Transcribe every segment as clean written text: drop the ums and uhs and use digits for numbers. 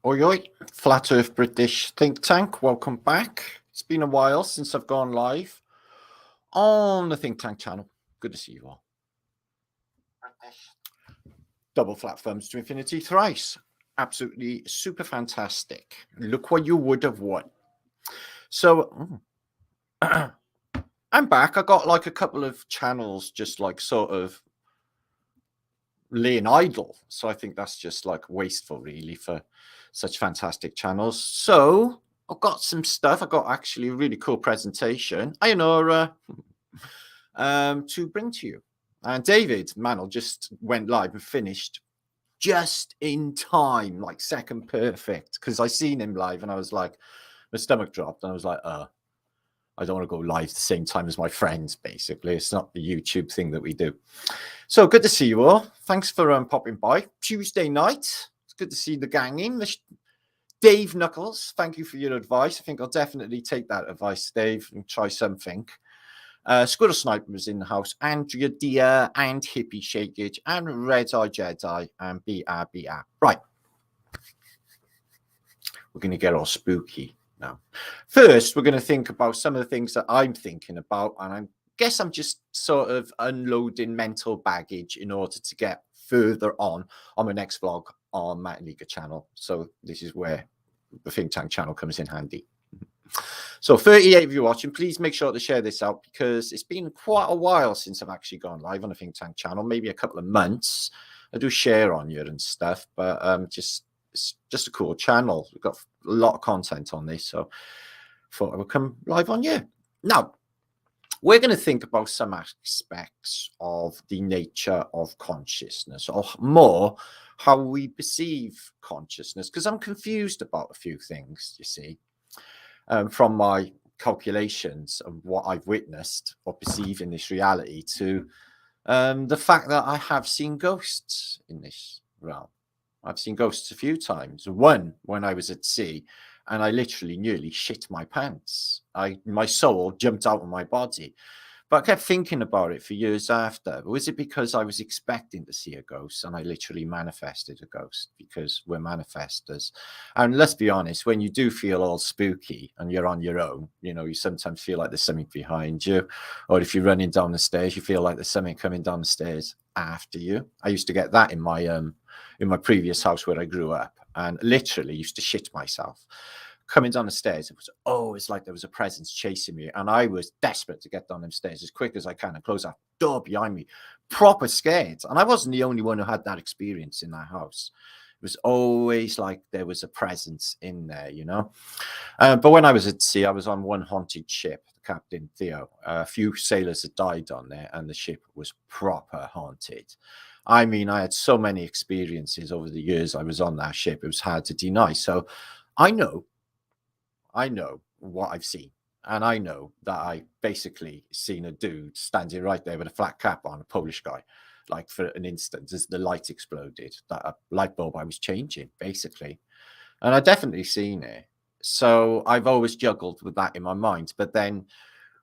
Oi, oi, Flat Earth British think tank, welcome back. It's been a while since I've gone live on the think tank channel. Good to see you all. Double flat thumbs to infinity thrice. Absolutely super fantastic. Look what you would have won. So I'm back. I got like a couple of channels just like sort of laying idle. So I think that's just like wasteful really for such fantastic channels. So I've got some stuff. I got actually a really cool presentation, to bring to you. And David Mantle just went live and finished just in time, like second perfect, because I seen him live and I was like, my stomach dropped and I was like, I don't want to go live at the same time as my friends, basically. It's not the YouTube thing that we do. So good to see you all. Thanks for popping by. Tuesday night. It's good to see the gang in. Dave Knuckles, thank you for your advice. I think I'll definitely take that advice, Dave, and try something. Squirrel Sniper was in the house. Andrea Deer and Hippie Shakeage and Red Eye Jedi and BR. Right. We're going to get all spooky now. First, we're going to think about some of the things that I'm thinking about. And I guess I'm just sort of unloading mental baggage in order to get further on my next vlog on Martinliedtke channel. So this is where the think tank channel comes in handy. So 38 of you watching, please make sure to share this out because it's been quite a while since I've actually gone live on a think tank channel, maybe a couple of months. I do share on you and stuff, but it's just a cool channel. We've got a lot of content on this, so thought I would come live on you. Now, we're going to think about some aspects of the nature of consciousness, or more how we perceive consciousness, because I'm confused about a few things, you see. From my calculations of what I've witnessed or perceived in this reality to the fact that I have seen ghosts in this realm. I've seen ghosts a few times. One when I was at sea and I literally nearly shit my pants. My soul jumped out of my body. But I kept thinking about it for years after. Was it because I was expecting to see a ghost and I literally manifested a ghost because we're manifestors? And let's be honest, when you do feel all spooky and you're on your own, you sometimes feel like there's something behind you. Or if you're running down the stairs, you feel like there's something coming down the stairs after you. I used to get that in my previous house where I grew up and literally used to shit myself. Coming down the stairs, it's like there was a presence chasing me, and I was desperate to get down them stairs as quick as I can and close that door behind me, proper scared. And I wasn't the only one who had that experience in that house. It was always like there was a presence in there, but when I was at sea, I was on one haunted ship, Captain Theo. A few sailors had died on there and the ship was proper haunted. I mean, I had so many experiences over the years I was on that ship, it was hard to deny. So I know what I've seen. And I know that I basically seen a dude standing right there with a flat cap on, a Polish guy, like for an instant as the light exploded, that a light bulb I was changing, basically. And I definitely seen it. So I've always juggled with that in my mind. But then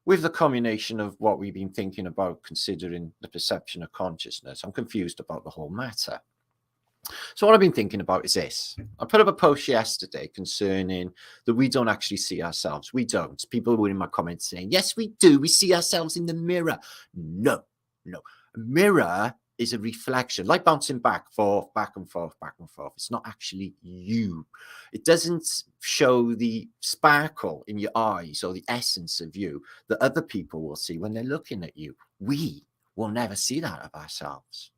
with the combination of what we've been thinking about, considering the perception of consciousness, I'm confused about the whole matter. So what I've been thinking about is this. I put up a post yesterday concerning that we don't actually see ourselves. We don't. People were in my comments saying, yes, we do. We see ourselves in the mirror. No. A mirror is a reflection, like bouncing back and forth. It's not actually you. It doesn't show the sparkle in your eyes or the essence of you that other people will see when they're looking at you. We will never see that of ourselves.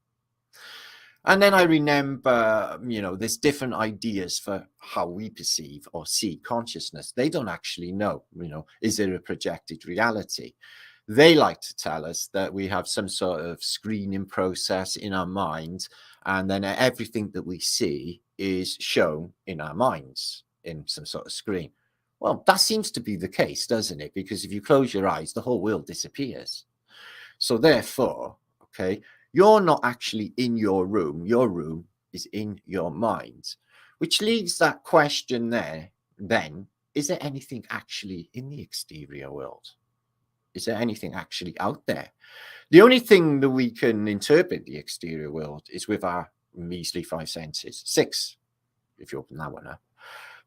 And then I remember, there's different ideas for how we perceive or see consciousness. They don't actually know, is there a projected reality? They like to tell us that we have some sort of screening process in our mind, and then everything that we see is shown in our minds in some sort of screen. Well, that seems to be the case, doesn't it? Because if you close your eyes, the whole world disappears. So therefore, you're not actually in your room. Your room is in your mind, which leaves that question there. Then, is there anything actually in the exterior world? Is there anything actually out there? The only thing that we can interpret the exterior world is with our measly 5 senses. 6, if you open that one up.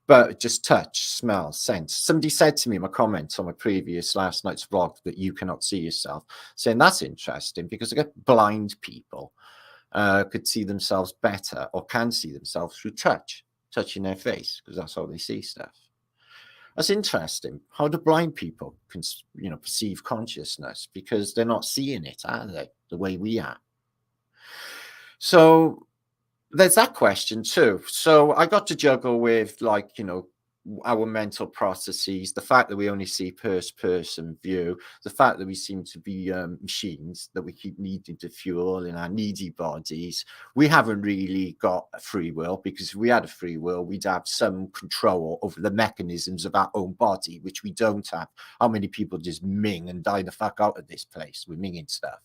But just touch, smell, sense. Somebody said to me in my comments on my previous last night's vlog that you cannot see yourself, saying that's interesting because I get blind people could see themselves better or can see themselves through touching their face, because that's how they see stuff. That's interesting. How do blind people can, perceive consciousness? Because they're not seeing it, are they? The way we are. So there's that question too. So I got to juggle with, like, our mental processes, the fact that we only see first person view, the fact that we seem to be machines that we keep needing to fuel in our needy bodies. We haven't really got a free will, because if we had a free will, we'd have some control over the mechanisms of our own body, which we don't have. How many people just ming and die the fuck out of this place with minging stuff?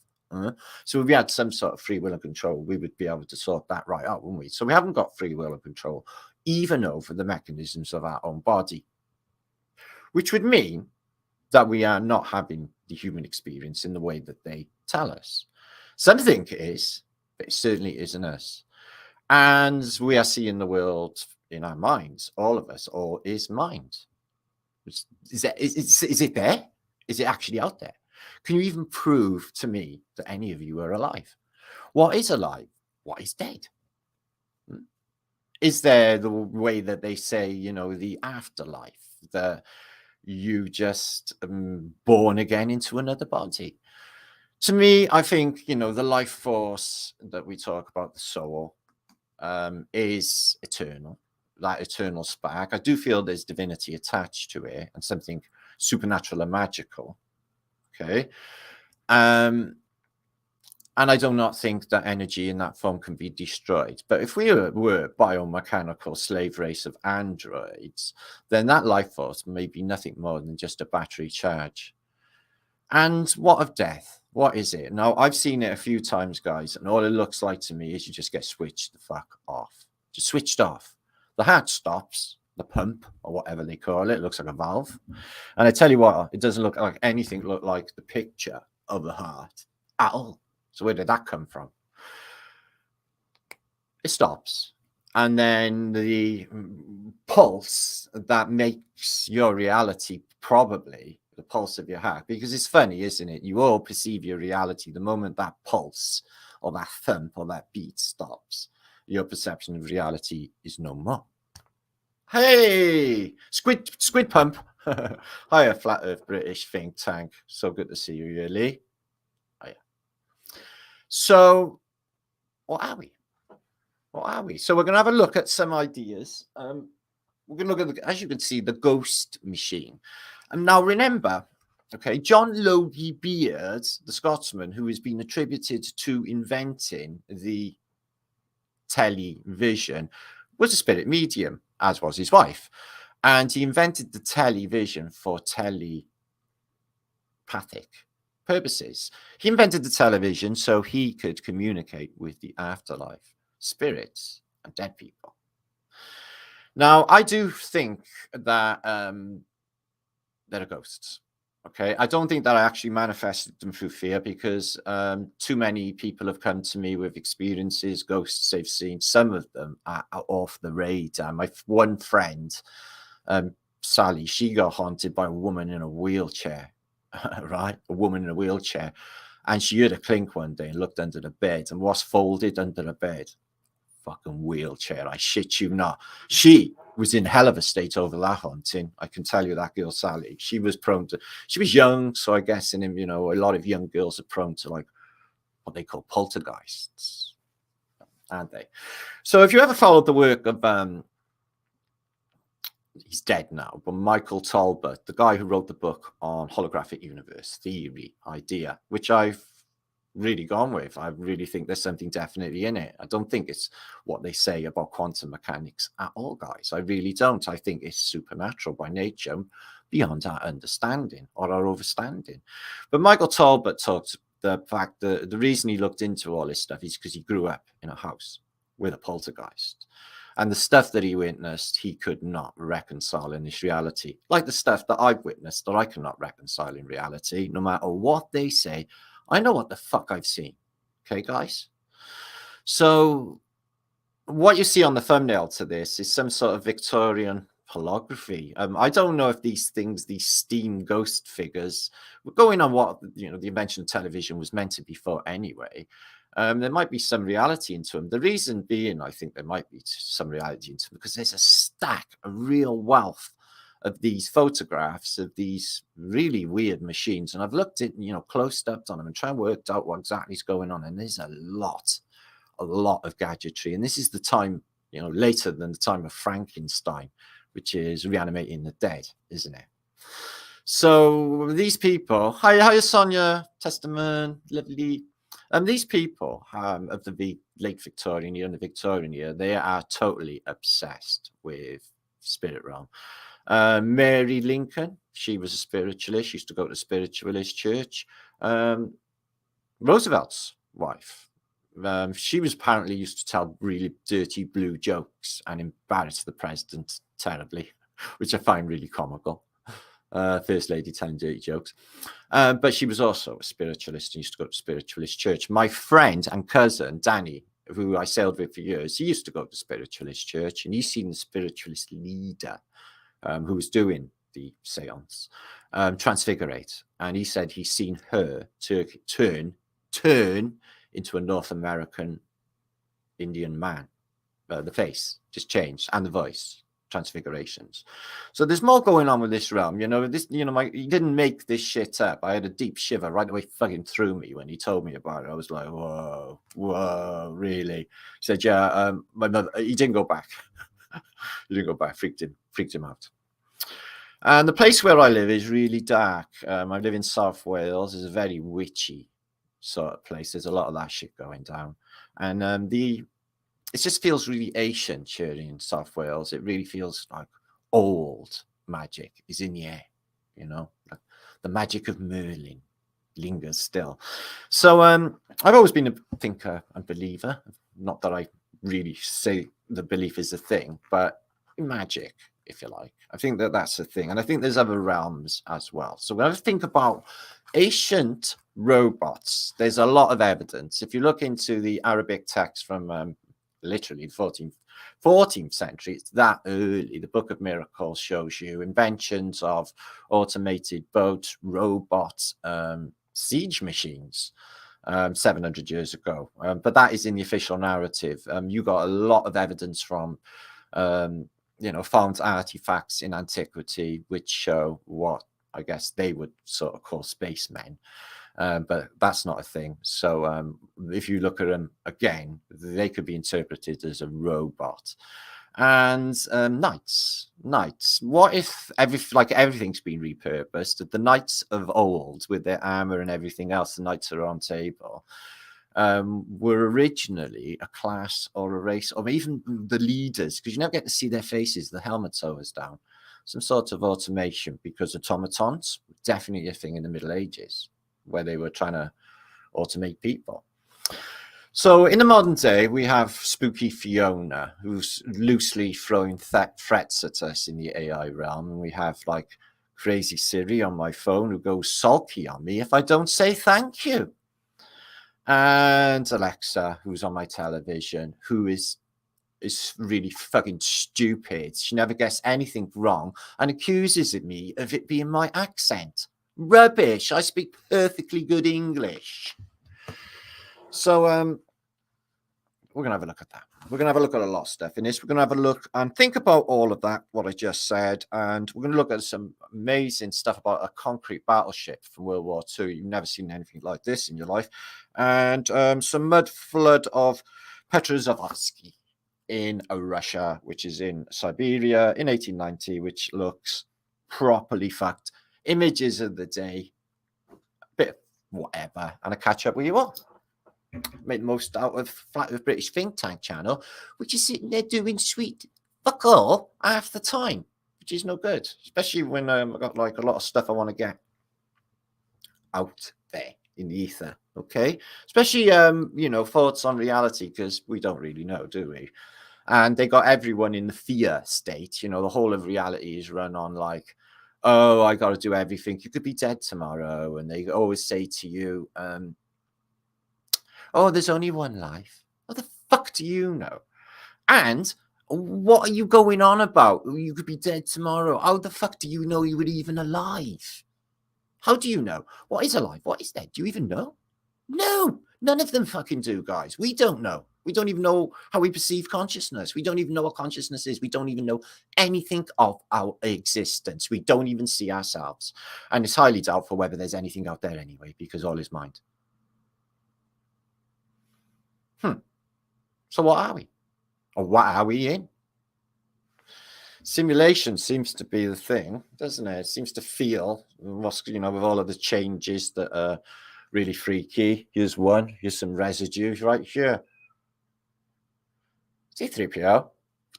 So if we had some sort of free will and control, we would be able to sort that right out, wouldn't we? So we haven't got free will and control even over the mechanisms of our own body, which would mean that we are not having the human experience in the way that they tell us. Some think it is, but it certainly isn't us. And we are seeing the world in our minds, all of us, or is mind. Is it there? Is it actually out there? Can you even prove to me that any of you are alive? What is alive? What is dead? Is there the way that they say, the afterlife, that you just born again into another body? To me, I think, the life force that we talk about, the soul, is eternal, that eternal spark. I do feel there's divinity attached to it and something supernatural and magical. Okay. And I do not think that energy in that form can be destroyed. But if we were biomechanical slave race of androids, then that life force may be nothing more than just a battery charge. And what of death? What is it? Now, I've seen it a few times, guys, and all it looks like to me is you just get switched the fuck off. Just switched off. The heart stops, the pump, or whatever they call it. It looks like a valve. And I tell you what, it doesn't look like anything like the picture of the heart at all. So where did that come from? It stops. And then the pulse that makes your reality, probably the pulse of your heart, because it's funny, isn't it? You all perceive your reality the moment that pulse or that thump or that beat stops. Your perception of reality is no more. Hey, squid pump. Hiya, Flat Earth British think tank. So good to see you, really. So what are we? What are we? So we're going to have a look at some ideas. We're going to look at, as you can see, the ghost machine. And now remember, okay, John Logie Beard, the Scotsman, who has been attributed to inventing the television, was a spirit medium, as was his wife. And he invented the television for telepathic purposes. He invented the television so he could communicate with the afterlife, spirits, and dead people. Now, I do think that there are ghosts. Okay, I don't think that I actually manifested them through fear, because too many people have come to me with experiences, ghosts they've seen. Some of them are off the radar. My one friend, Sally, she got haunted by a woman in a wheelchair. Right, a woman in a wheelchair, and she heard a clink one day and looked under the bed, and what's folded under the bed? Fucking wheelchair, I shit you not. She was in hell of a state over that haunting. I can tell you that girl Sally, she was prone to, she was young, so I guess in him, a lot of young girls are prone to, like, what they call poltergeists, aren't they? So if you ever followed the work of he's dead now, but Michael Talbot, the guy who wrote the book on holographic universe theory idea, which I've really gone with. I really think there's something definitely in it. I don't think it's what they say about quantum mechanics at all, guys. I really don't. I think it's supernatural by nature, beyond our understanding or our overstanding. But Michael Talbot talked the fact that the reason he looked into all this stuff is because he grew up in a house with a poltergeist. And the stuff that he witnessed, he could not reconcile in this reality. Like the stuff that I've witnessed that I cannot reconcile in reality, no matter what they say. I know what the fuck I've seen. Okay, guys? So what you see on the thumbnail to this is some sort of Victorian holography. I don't know if these things, these steam ghost figures, were going on what, you know, the invention of television was meant to be for anyway. There might be some reality into them. The reason being, I think there might be some reality into them because there's a stack, a real wealth of these photographs of these really weird machines. And I've looked at, you know, close up on them and try and work out what exactly is going on. And there's a lot of gadgetry. And this is the time, you know, later than the time of Frankenstein, which is reanimating the dead, isn't it? So these people, hi Sonia, Testament, lovely. These people of the late Victorian era and the Victorian era, they are totally obsessed with spirit realm. Mary Lincoln, she was a spiritualist. She used to go to the spiritualist church. Roosevelt's wife, she was apparently used to tell really dirty blue jokes and embarrass the president terribly, which I find really comical. First lady telling dirty jokes. But she was also a spiritualist and used to go to spiritualist church. My friend and cousin, Danny, who I sailed with for years, he used to go to spiritualist church, and he's seen the spiritualist leader who was doing the seance transfigurate. And he said he's seen her turn into a North American Indian man. The face just changed, and the voice. Transfigurations. So there's more going on with this realm. You know, this, you know, he didn't make this shit up. I had a deep shiver right away fucking through me when he told me about it. I was like, whoa, really? He said, yeah, my mother, he didn't go back. He didn't go back, freaked him out. And the place where I live is really dark. I live in South Wales. It's a very witchy sort of place. There's a lot of that shit going down. And it just feels really ancient here in South Wales. It really feels like old magic is in the air, you know. The magic of Merlin lingers still. So I've always been a thinker and believer. Not that I really say the belief is a thing, but magic, if you like. I think that that's a thing. And I think there's other realms as well. So when I think about ancient robots, there's a lot of evidence. If you look into the Arabic text from literally the 14th century, it's that early. The Book of Miracles shows you inventions of automated boats, robots, siege machines 700 years ago. But that is in the official narrative. You got a lot of evidence from, you know, found artifacts in antiquity which show what I guess they would sort of call spacemen. But that's not a thing. So if you look at them again, they could be interpreted as a robot. And knights. What if everything's been repurposed? The knights of old, with their armor and everything else, the knights are on table, were originally a class or a race, or even the leaders, because you never get to see their faces. The helmet's always down. Some sort of automation, because automatons were definitely a thing in the Middle Ages, where they were trying to automate people. So in the modern day, we have spooky Fiona, who's loosely throwing threats at us in the AI realm. And we have like crazy Siri on my phone who goes sulky on me if I don't say thank you. And Alexa, who's on my television, who is really fucking stupid. She never gets anything wrong and accuses me of it being my accent. Rubbish. I speak perfectly good English. So we're going to have a look at that. We're going to have a look at a lot of stuff in this. We're going to have a look and think about all of that, what I just said. And we're going to look at some amazing stuff about a concrete battleship from World War II. You've never seen anything like this in your life. And some mud flood of Petrozavodsk in Russia, which is in Siberia in 1890, which looks properly fucked. Images of the day, a bit of whatever, and I catch up with you all. Make the most out of flatearthbritish think tank channel, which is sitting there doing sweet fuck all half the time, which is no good, especially when I've got like a lot of stuff I want to get out there in the ether. Okay, especially you know, thoughts on reality, because we don't really know, do we? And they got everyone in the fear state. You know, the whole of reality is run on like, oh, I got to do everything. You could be dead tomorrow. And they always say to you, oh, there's only one life. What the fuck do you know? And what are you going on about? You could be dead tomorrow. How the fuck do you know you were even alive? How do you know? What is alive? What is dead? Do you even know? No, none of them fucking do, guys. We don't know. We don't even know how we perceive consciousness. We don't even know what consciousness is. We don't even know anything of our existence. We don't even see ourselves. And it's highly doubtful whether there's anything out there anyway, because all is mind. So what are we? Or what are we in? Simulation seems to be the thing, doesn't it? It seems to feel, with all of the changes that are really freaky. Here's one. Here's some residues right here. C3PO,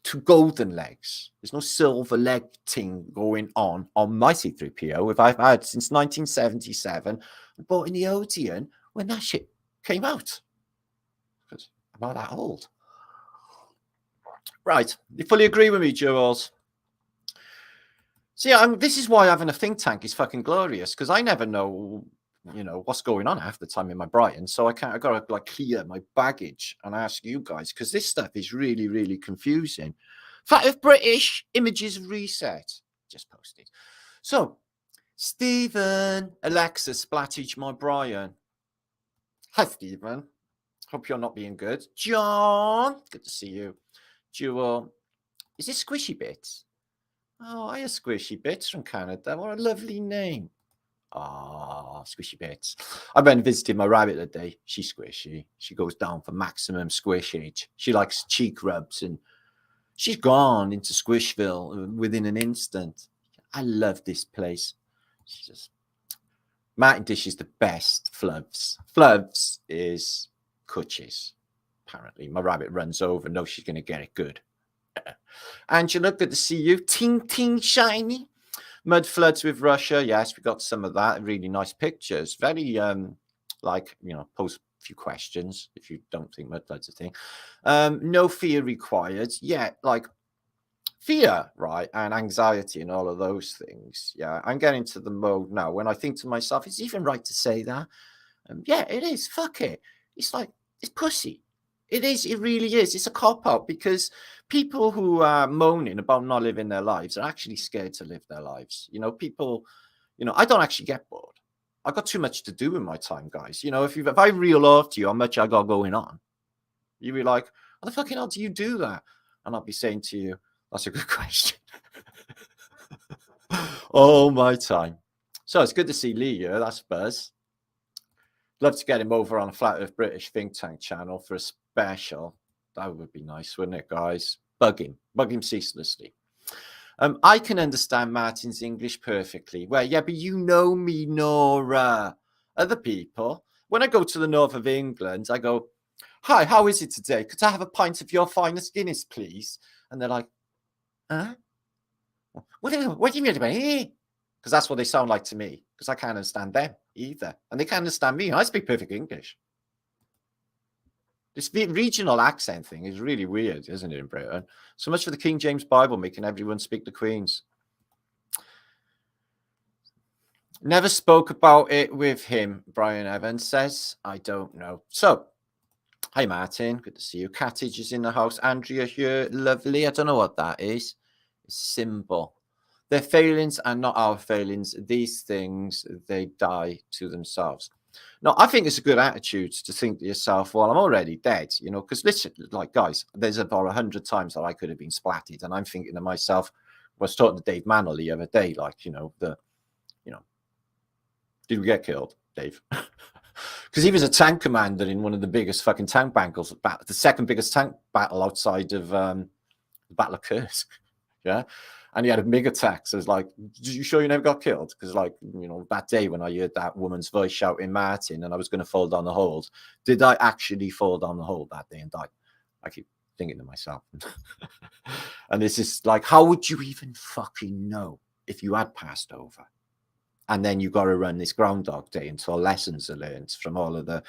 2 golden legs. There's no silver leg thing going on my C3PO. If I've had since 1977, I bought in the Odeon when that shit came out. Because I'm not that old. Right. You fully agree with me, Jules? See, this is why having a think tank is fucking glorious, because I never know, what's going on half the time in my brain. So I got to clear my baggage and ask you guys, because this stuff is really, really confusing. Flat Earth British images reset. Just posted. So, Stephen, Alexa, splatted my Brian. Hi, Stephen. Hope you're not being good. John, good to see you. Jewel, is this Squishy Bits? Oh, I have Squishy Bits from Canada. What a lovely name. Ah, Squishy Bits. I went and visited my rabbit today. She's squishy. She goes down for maximum squishage. She likes cheek rubs, and she's gone into Squishville within an instant. I love this place. Martin Dish is the best. Floods is Cutches. Apparently, my rabbit runs over. No, she's going to get it good. Angela, good to see you. Ting ting shiny. Mud floods with Russia. Yes, we got some of that. Really nice pictures. Very pose a few questions if you don't think mud floods are a thing. No fear required. Yeah, fear, right, and anxiety and all of those things. Yeah, I'm getting to the mode now when I think to myself, it's even right to say that. Yeah, it is. Fuck it. It's pussy. It is. It really is. It's a cop-out, because people who are moaning about not living their lives are actually scared to live their lives. People, I don't actually get bored. I got too much to do in my time, guys. If I reel off to you how much I got going on, you'd be like, how the fucking hell do you do that? And I'll be saying to you, that's a good question. Oh, my time. So it's good to see Lee here. That's Buzz. Love to get him over on a Flat Earth British think tank channel for a special. That would be nice, wouldn't it, guys? Bug him ceaselessly. I can understand Martin's English perfectly. Well, yeah, but you know me, Nora. Other people, when I go to the north of England, I go, hi, how is it today? Could I have a pint of your finest Guinness, please? And they're like, huh? What do you mean about it? Because that's what they sound like to me, because I can't understand them either. And they can't understand me. I speak perfect English. This regional accent thing is really weird, isn't it, in Britain? So much for the King James Bible making everyone speak the Queen's. Never spoke about it with him, Brian Evans says. I don't know. So, hi, Martin. Good to see you. Cattage is in the house. Andrea here. Lovely. I don't know what that is. It's symbol. Their failings are not our failings. These things, they die to themselves. No, I think it's a good attitude to think to yourself, well, I'm already dead, because listen, guys, there's about 100 times that I could have been splatted. And I'm thinking to myself, I was talking to Dave Mantle the other day, did we get killed, Dave? Because he was a tank commander in one of the biggest fucking tank battles, the second biggest tank battle outside of the Battle of Kursk. Yeah. And he had a big attack. So it's like, you sure you never got killed? Because that day when I heard that woman's voice shouting Martin and I was going to fall down the holes, did I actually fall down the hole that day and die? I keep thinking to myself. And this is how would you even fucking know if you had passed over? And then you got to run this Groundhog Day until lessons are learned from all of the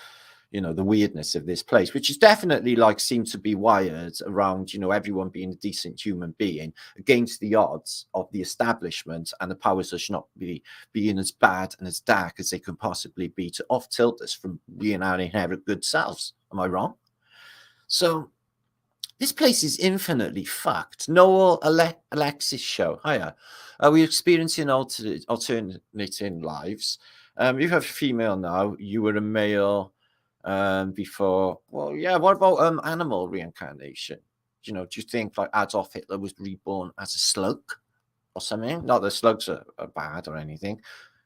the weirdness of this place, which is definitely seems to be wired around, everyone being a decent human being against the odds of the establishment and the powers that should not be being as bad and as dark as they can possibly be to off-tilt us from being our inherent good selves. Am I wrong? So This place is infinitely fucked. Noel Alexis show. Hiya. We're experiencing alternating lives. You have a female now. You were a male before. Well, yeah. What about animal reincarnation? You know, do you think like Adolf Hitler was reborn as a slug or something? Not that slugs are bad or anything.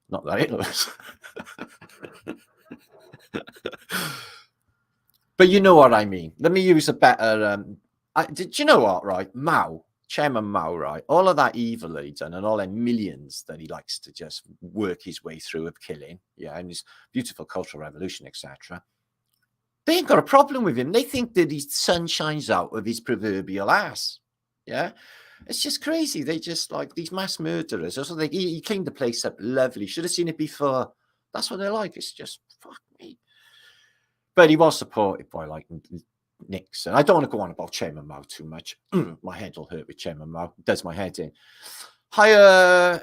Not that Hitler was. But you know what I mean. Let me use a better. Did you know what? Right, Chairman Mao. Right, all of that evil he done, and all them millions that he likes to just work his way through of killing. Yeah, and his beautiful cultural revolution, etc. They ain't got a problem with him. They think that his sun shines out of his proverbial ass. Yeah, it's just crazy. They just like these mass murderers. Also, he cleaned the place up lovely. Should have seen it before. That's what they're like. It's just fuck me. But he was supported by like Nixon. I don't want to go on about Chairman Mao too much. My head will hurt with Chairman Mao. Does my head in. Hiya,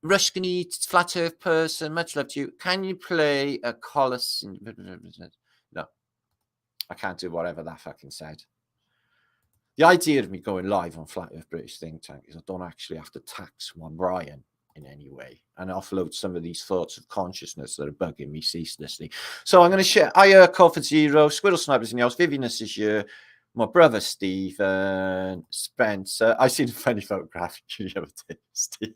Rushkini, flat earth person. Much love to you. Can you play a Colossus? No, I can't do whatever that fucking said. The idea of me going live on Flat Earth British Think Tank is I don't actually have to tax one Brian in any way and offload some of these thoughts of consciousness that are bugging me ceaselessly. So I'm going to share Coffer Zero, Squirrel Snipers in the house, Vivianus is here, my brother Stephen, Spencer. I seen a funny photograph the other day, Steve.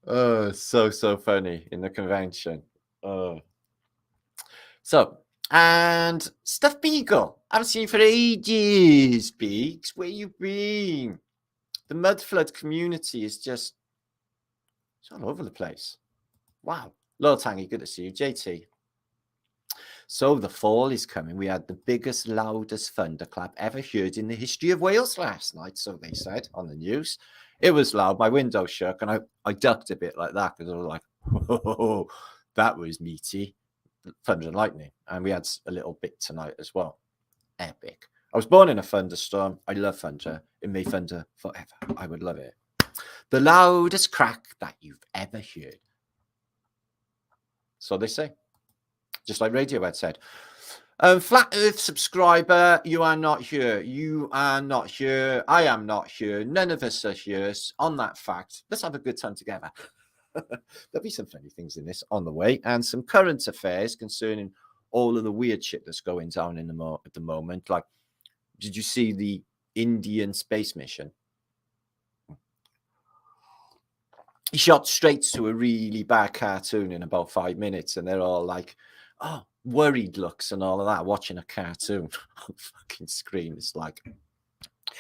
Oh, so funny in the convention. Oh. So, and Stuff Beagle. I haven't seen you for ages, Beaks. Where you been? The mudflood community is just, it's all over the place. Wow. Lord Tangy, good to see you. JT. So the fall is coming. We had the biggest, loudest thunderclap ever heard in the history of Wales last night, so they said on the news. It was loud. My window shook, and I ducked a bit like that because I was like, whoa, that was meaty. Thunder and lightning. And we had a little bit tonight as well. Epic. I was born in a thunderstorm. I love thunder. It may thunder forever. I would love it. The loudest crack that you've ever heard. So they say. Just like Radiohead said. Flat Earth subscriber, you are not here. You are not here. I am not here. None of us are here. On that fact, let's have a good time together. There'll be some funny things in this on the way and some current affairs concerning all of the weird shit that's going down in at the moment. Like, did you see the Indian space mission? He shot straight to a really bad cartoon in about 5 minutes, and they're all like, oh, worried looks and all of that, watching a cartoon on fucking screen. It's like,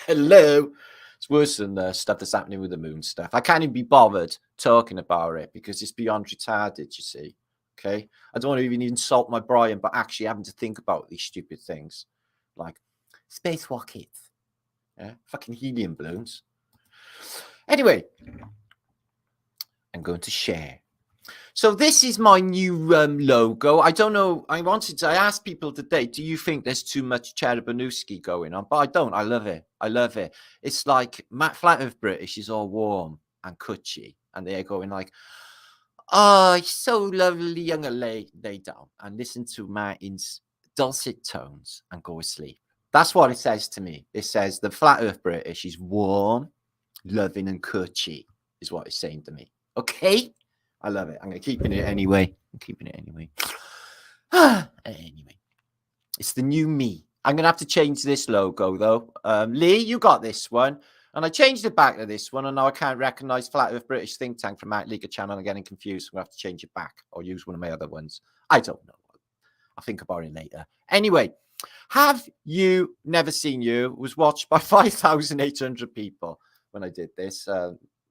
hello. It's worse than the stuff that's happening with the moon stuff. I can't even be bothered talking about it because it's beyond retarded, you see. Okay? I don't want to even insult my Brian, but actually having to think about these stupid things. Like space rockets. Yeah? Fucking helium balloons. Anyway, I'm going to share. So this is my new logo. I don't know. I asked people today, do you think there's too much Cherabanuski going on? But I don't. I love it. I love it. It's like Flat Earth British is all warm and cutchy. And they're going like, oh, it's so lovely. Young lay down and listen to Martin's dulcet tones and go asleep. That's what it says to me. It says the Flat Earth British is warm, loving and cutchy is what it's saying to me. Okay? I love it. I'm going to keep it anyway. I'm keeping it anyway. Anyway, it's the new me. I'm going to have to change this logo, though. Lee, you got this one. And I changed it back to this one. And now I can't recognize Flat Earth British Think Tank from Liedtkes Channel. I'm getting confused. I'm going to have to change it back or use one of my other ones. I don't know. I'll think about it later. Anyway, have you never seen you? It was watched by 5,800 people when I did this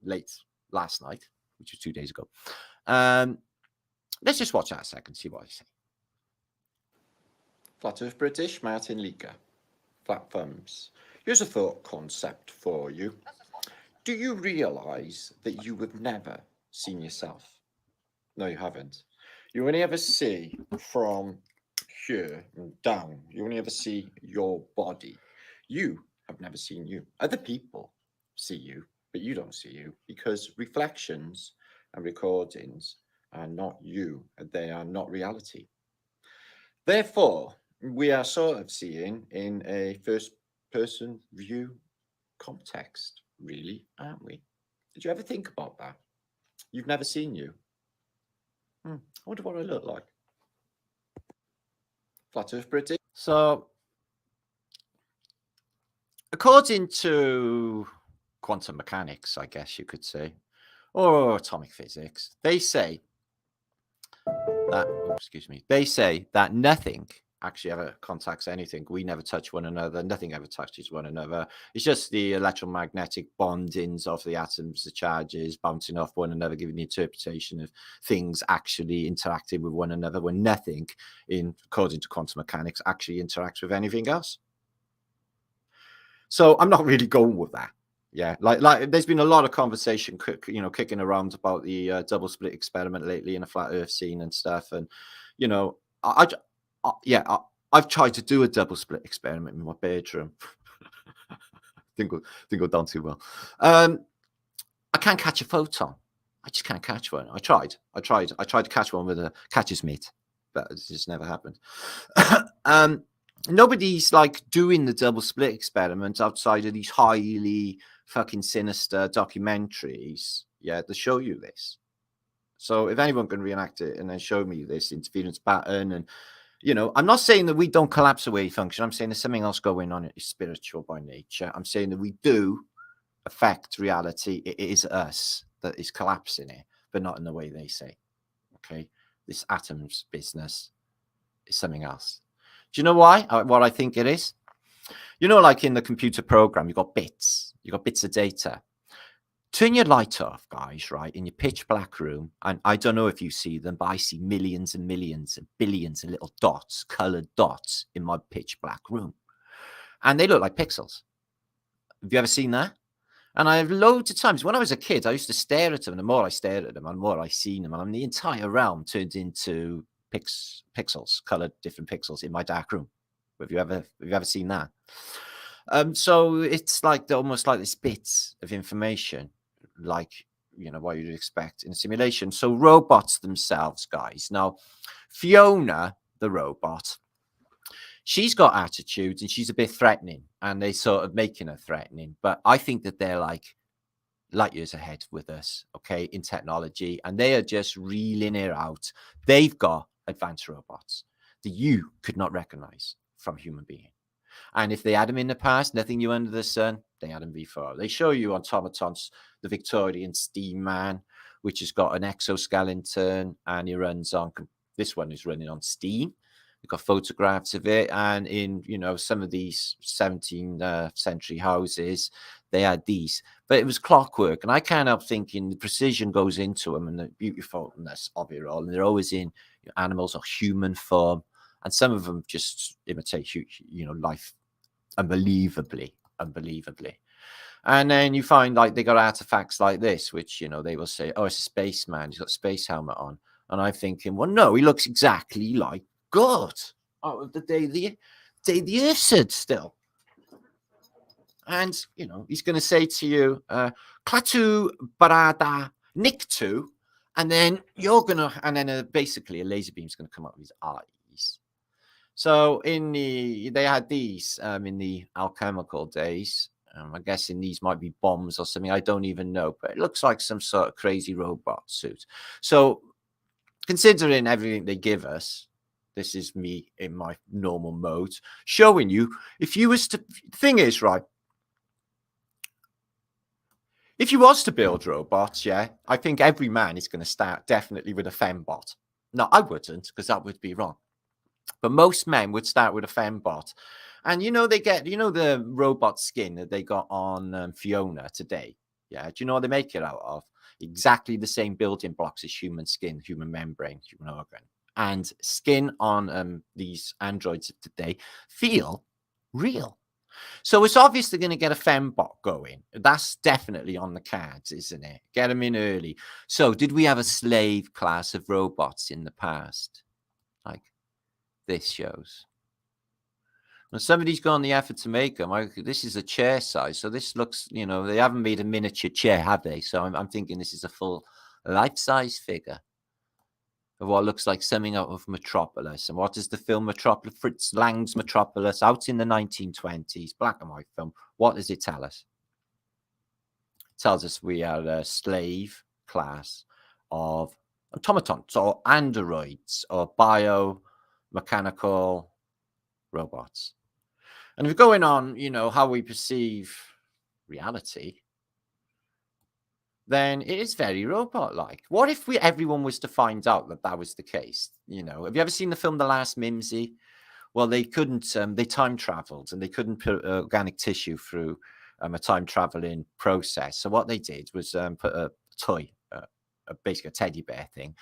late last night, which was 2 days ago. Let's just watch that a second, see what I say. Flat Earth British, Martinliedtke. Flat thumbs. Here's a thought concept for you. Do you realize that you have never seen yourself? No, you haven't. You only ever see from here and down. You only ever see your body. You have never seen you. Other people see you, but you don't see you because reflections and recordings are not you. They are not reality. Therefore, we are sort of seeing in a first-person view context, really, aren't we? Did you ever think about that? You've never seen you. I wonder what I look like. Flat Earth British. So, according to quantum mechanics, I guess you could say, or atomic physics, they say that, they say that nothing actually ever contacts anything. We never touch one another. Nothing ever touches one another. It's just the electromagnetic bondings of the atoms, the charges bouncing off one another, giving the interpretation of things actually interacting with one another, when nothing, according to quantum mechanics, actually interacts with anything else. So I'm not really going with that. Yeah, like there's been a lot of conversation, kicking around about the double split experiment lately in the flat Earth scene and stuff. And I've tried to do a double split experiment in my bedroom. didn't go down too well. I can't catch a photon. I just can't catch one. I tried to catch one with a catcher's mitt, but it just never happened. Nobody's like doing the double split experiment outside of these highly fucking sinister documentaries, that show you this. So if anyone can reenact it and then show me this interference pattern, and I'm not saying that we don't collapse away function. I'm saying there's something else going on. It's spiritual by nature. I'm saying that we do affect reality. It is us that is collapsing it, but not in the way they say. Okay, this atoms business is something else. Do you know why? What I think it is? Like in the computer program, you've got bits of data. Turn your light off, guys, right, in your pitch black room. And I don't know if you see them, but I see millions and millions and billions of little dots, colored dots in my pitch black room. And they look like pixels. Have you ever seen that? And I have loads of times, when I was a kid, I used to stare at them. And the more I stared at them, and the more I seen them, and the entire realm turned into pixels, colored different pixels in my dark room. Have you ever seen that? So it's like almost like this bits of information, like what you'd expect in a simulation. So robots themselves, guys. Now, Fiona, the robot, she's got attitudes and she's a bit threatening, and they sort of making her threatening. But I think that they're like light years ahead with us, okay, in technology, and they are just reeling it out. They've got advanced robots that you could not recognize from human being. And if they had them in the past, nothing new under the sun, they had them before. They show you automatons, the Victorian steam man, which has got an exoskeleton, and he runs on, this one is running on steam. We've got photographs of it. And in, some of these 17th century houses, they had these. But it was clockwork. And I can't help thinking the precision goes into them and the beautifulness of it all. And they're always in animals or human form. And some of them just imitate, life unbelievably. And then you find like they got artifacts like this, which, they will say, oh, it's a spaceman. He's got a space helmet on. And I'm thinking, well, no, he looks exactly like God. Oh, the day the earth stood still. And, he's going to say to you, Klatu Barada Niktu. And then basically a laser beam's going to come up with his eyes. So they had these in the alchemical days. I'm guessing these might be bombs or something. I don't even know, but it looks like some sort of crazy robot suit. So considering everything they give us, this is me in my normal mode, showing you, if you was to, thing is, right, if you was to build robots, I think every man is going to start definitely with a fembot. No, I wouldn't, because that would be wrong. But most men would start with a fembot. And, they get, the robot skin that they got on Fiona today. Yeah. Do you know what they make it out of? Exactly the same building blocks as human skin, human membrane, human organ. And skin on these androids of today feel real. So it's obviously going to get a fembot going. That's definitely on the cards, isn't it? Get them in early. So did we have a slave class of robots in the past? Like this shows. Well, somebody's gone the effort to make them. This is a chair size. So this looks, they haven't made a miniature chair, have they? So I'm thinking this is a full life-size figure. of what looks like something out of Metropolis. And what is the film Metropolis? Fritz Lang's Metropolis, out in the 1920s, black and white film. What does it tell us? It tells us we are a slave class of automatons or androids or biomechanical robots. And if we're going on, how we perceive reality, then it is very robot-like. What if everyone was to find out that was the case? Have you ever seen the film The Last Mimsy? Well, they couldn't, they time traveled and they couldn't put organic tissue through a time traveling process. So what they did was put a toy, basically a teddy bear thing,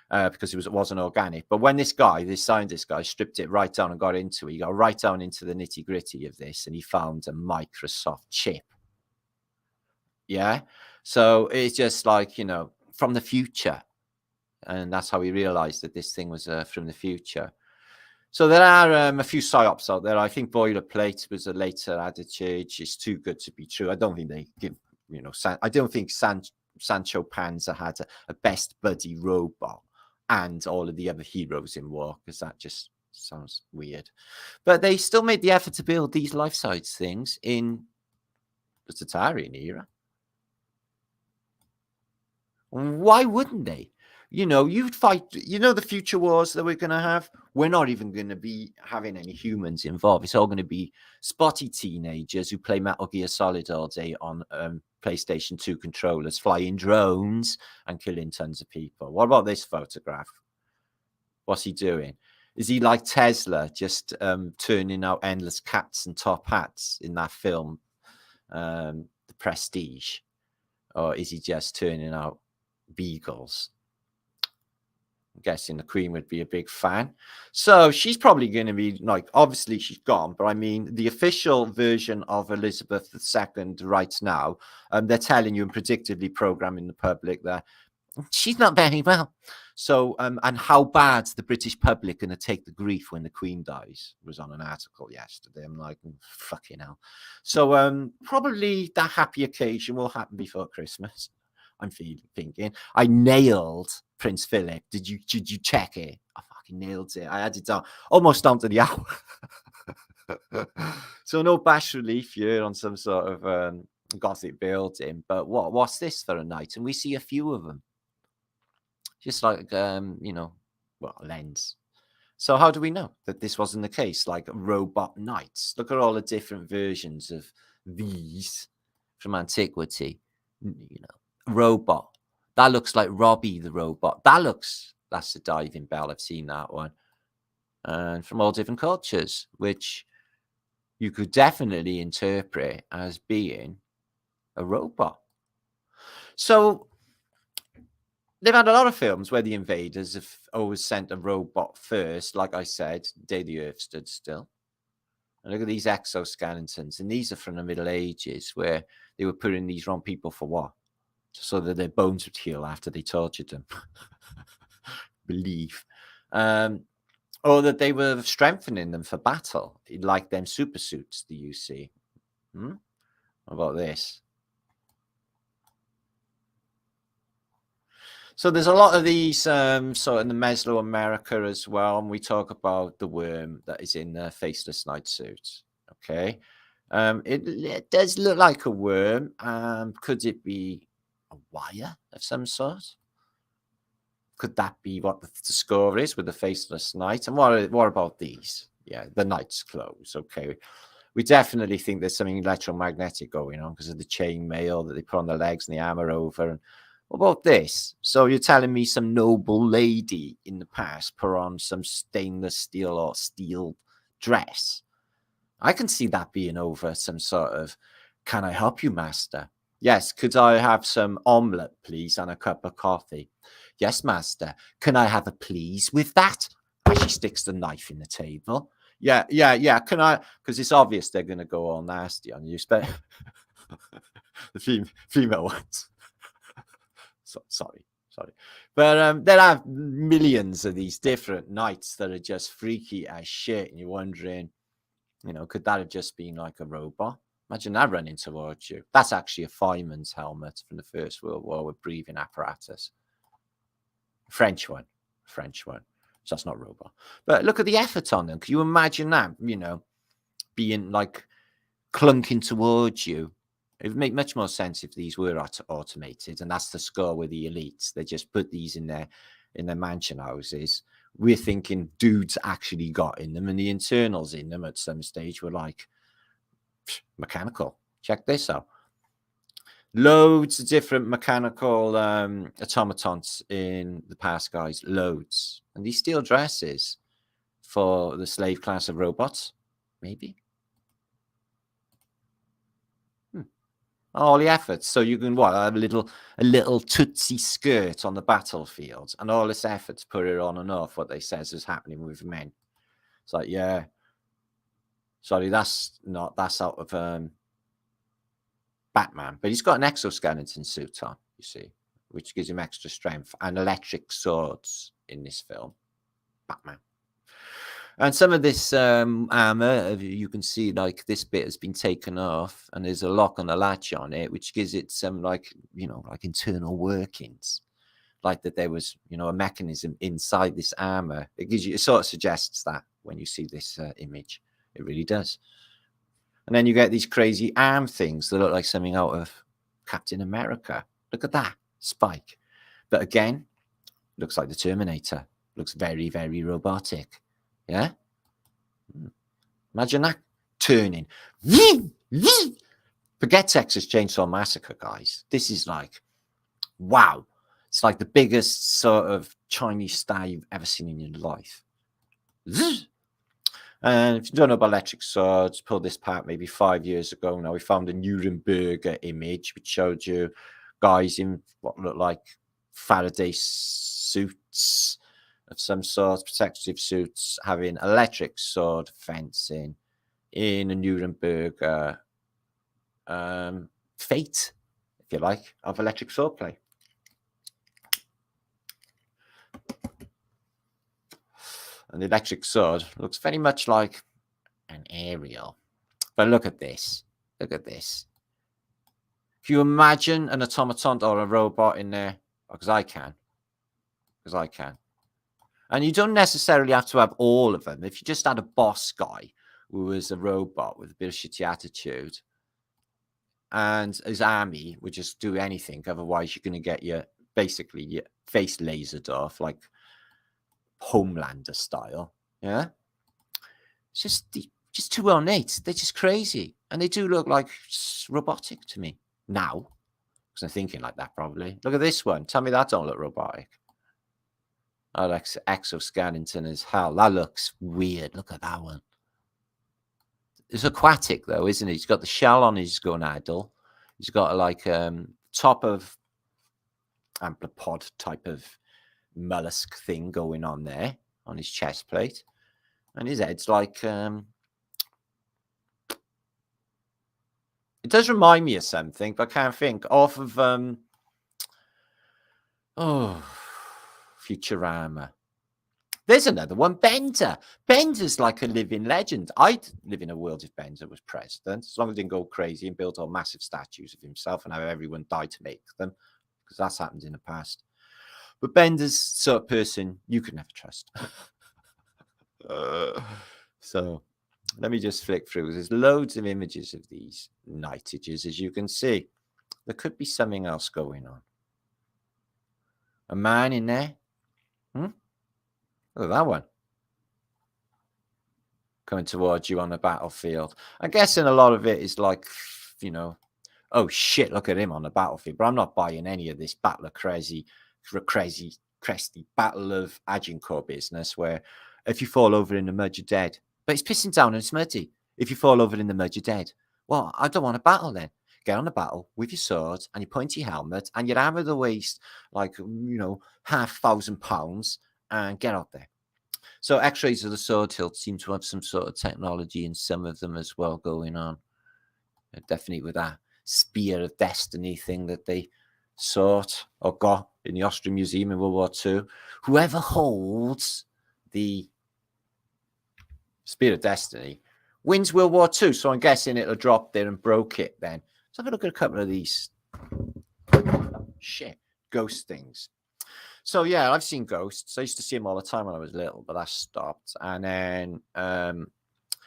because it wasn't organic. But when this scientist guy stripped it right down and got into it, he got right down into the nitty gritty of this and he found a Microsoft chip. Yeah. So it's just like, from the future. And that's how we realized that this thing was from the future. So there are a few psyops out there. I think boilerplate was a later adage. It's too good to be true. I don't think they give, I don't think Sancho Panza had a best buddy robot and all of the other heroes in war, because that just sounds weird. But they still made the effort to build these life-size things in the Tartarian era. Why wouldn't they? You'd fight, the future wars that we're going to have. We're not even going to be having any humans involved. It's all going to be spotty teenagers who play Metal Gear Solid all day on PlayStation 2 controllers, flying drones and killing tons of people. What about this photograph? What's he doing? Is he like Tesla, just turning out endless cats and top hats in that film, The Prestige? Or is he just turning out beagles? I'm guessing the Queen would be a big fan. So she's probably going to be obviously she's gone, but I mean, the official version of Elizabeth II right now, they're telling you and predictably programming the public that she's not very well. So, and how bad the British public going to take the grief when the Queen dies was on an article yesterday. I'm like, fucking hell. So, probably that happy occasion will happen before Christmas. I'm thinking. I nailed Prince Philip. Did you check it? I fucking nailed it. I had it down almost down to the hour. So no bas relief here on some sort of Gothic building. But what's this for a night? And we see a few of them. Just like, lens. So how do we know that this wasn't the case? Like robot knights. Look at all the different versions of these from antiquity. Robot. That looks like Robbie the robot. That's the diving bell. I've seen that one. And from all different cultures, which you could definitely interpret as being a robot. So they've had a lot of films where the invaders have always sent a robot first. Like I said, Day the Earth Stood Still. And look at these exoskeletons. And these are from the Middle Ages, where they were putting these on people for what? So that their bones would heal after they tortured them. Believe. Or that they were strengthening them for battle, like them super suits that you see. What about this? So there's a lot of these sort of in the Mesoamerica as well, and we talk about the worm that is in the faceless knight suit. Okay, it does look like a worm. Could it be a wire of some sort? Could that be what the score is with the faceless knight? And what about these? Yeah, the knight's clothes. Okay, we definitely think there's something electromagnetic going on because of the chain mail that they put on the legs and the armor over. And what about this? So you're telling me some noble lady in the past put on some stainless steel or steel dress? I can see that being over some sort of, can I help you, master? Yes, could I have some omelette, please, and a cup of coffee? Yes, master. Can I have a please with that? As she sticks the knife in the table. Yeah. Can I? Because it's obvious they're going to go all nasty on you. The female ones. Sorry. But there are millions of these different knights that are just freaky as shit. And you're wondering, could that have just been like a robot? Imagine that running towards you. That's actually a fireman's helmet from the First World War with breathing apparatus. French one. French one. So that's not robot. But look at the effort on them. Can you imagine that, you know, being like clunking towards you? It would make much more sense if these were automated, and that's the score with the elites. They just put these in their mansion houses. We're thinking dudes actually got in them, and the internals in them at some stage were like mechanical. Check this out. Loads of different mechanical automatons in the past, guys. Loads. And these steel dresses for the slave class of robots, maybe. All the efforts. So you can have a little tootsie skirt on the battlefield, and all this effort to put it on and off what they says is happening with men. It's like, yeah. Sorry, that's out of Batman, but he's got an exoskeleton suit on, you see, which gives him extra strength, and electric swords in this film. Batman. And some of this armor, you can see like this bit has been taken off, and there's a lock on the latch on it, which gives it some like internal workings, like that there was a mechanism inside this armor. It sort of suggests that when you see this image, it really does. And then you get these crazy arm things that look like something out of Captain America. Look at that spike. But again, looks like the Terminator. Looks very, very robotic. Yeah? Imagine that turning. Forget Texas Chainsaw Massacre, guys. This is like, wow. It's like the biggest sort of Chinese style you've ever seen in your life. And if you don't know about electric swords, pulled this part maybe 5 years ago now. We found a Nuremberg image which showed you guys in what looked like Faraday suits of some sort, protective suits, having electric sword fencing in a Nuremberg fate, if you like, of electric sword play. And the electric sword looks very much like an aerial. But look at this. Look at this. Can you imagine an automaton or a robot in there? Because I can. Because I can. And you don't necessarily have to have all of them. If you just had a boss guy who was a robot with a bit of shitty attitude, and his army would just do anything, otherwise you're going to get your face lasered off, like Homelander style. Yeah, it's just too ornate. They're just crazy, and they do look like robotic to me now, because I'm thinking like that probably. Look at this one. Tell me that don't look robotic. Oh, that's exoskeleton as hell. That looks weird. Look at that one. It's aquatic though, isn't it? He's got the shell on his gonadal. He's got like top of amplopod type of mollusk thing going on there on his chest plate, and his head's like it does remind me of something, but I can't think. Off of Futurama. There's another one, Bender. Bender's like a living legend. I'd live in a world if Bender was president, as long as he didn't go crazy and build all massive statues of himself and have everyone die to make them, because that's happened in the past. But Bender's sort of person you could never trust. So let me just flick through. There's loads of images of these knightages, as you can see. There could be something else going on. A man in there. Look at that one. Coming towards you on the battlefield. I'm guessing a lot of it is like, oh shit, look at him on the battlefield. But I'm not buying any of this battle of crazy, battle of Agincourt business where if you fall over in the mud, you're dead. But it's pissing down and it's muddy. If you fall over in the mud, you're dead. Well, I don't want to battle then. Get on the battle with your sword and your pointy helmet and your armor of the waist, like, 5,000 pounds, and get out there. So X-rays of the sword hilt seem to have some sort of technology in some of them as well going on. Definitely with that spear of destiny thing that they sought or got in the Austrian Museum in World War II. Whoever holds the spear of destiny wins World War II. So I'm guessing it'll drop there and broke it then. Let's have a look at a couple of these ghost things. So yeah, I've seen ghosts. I used to see them all the time when I was little, but that stopped. And then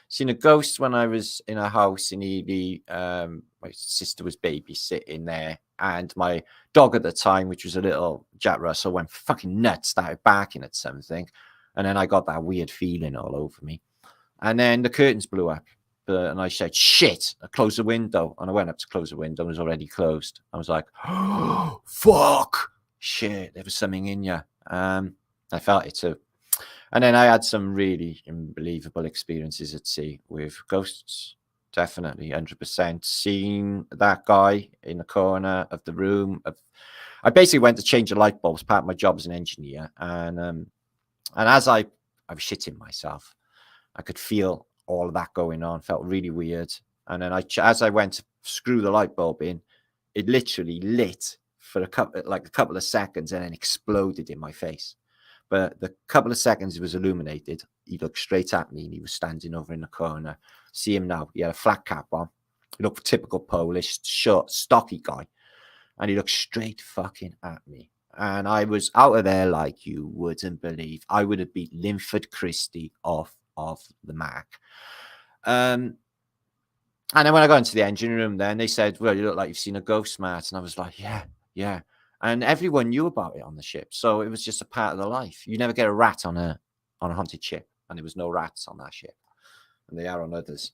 seen a ghost when I was in a house in Ely. My sister was babysitting there, and my dog at the time, which was a little Jack Russell, went fucking nuts, started barking at something, and then I got that weird feeling all over me. And then the curtains blew up, and I said, "Shit!" I closed the window, and I went up to close the window. It was already closed. I was like, "Oh, fuck! Shit! There was something in you." I felt it too. And then I had some really unbelievable experiences at sea with ghosts. Definitely, 100%. Seen that guy in the corner of the room. I basically went to change the light bulbs, part of my job as an engineer. And as I was shitting myself, I could feel all of that going on. Felt really weird. And then as I went to screw the light bulb in, it literally lit for a couple of seconds and then exploded in my face. But the couple of seconds it was illuminated, he looked straight at me and he was standing over in the corner. See him now. He had a flat cap on. He looked typical Polish, short, stocky guy. And he looked straight fucking at me. And I was out of there like you wouldn't believe. I would have beat Linford Christie off of the Mac. And then when I got into the engine room, then they said, "Well, you look like you've seen a ghost, Matt." And I was like, yeah. And everyone knew about it on the ship. So it was just a part of the life. You never get a rat on a haunted ship. And there was no rats on that ship. And they are on others.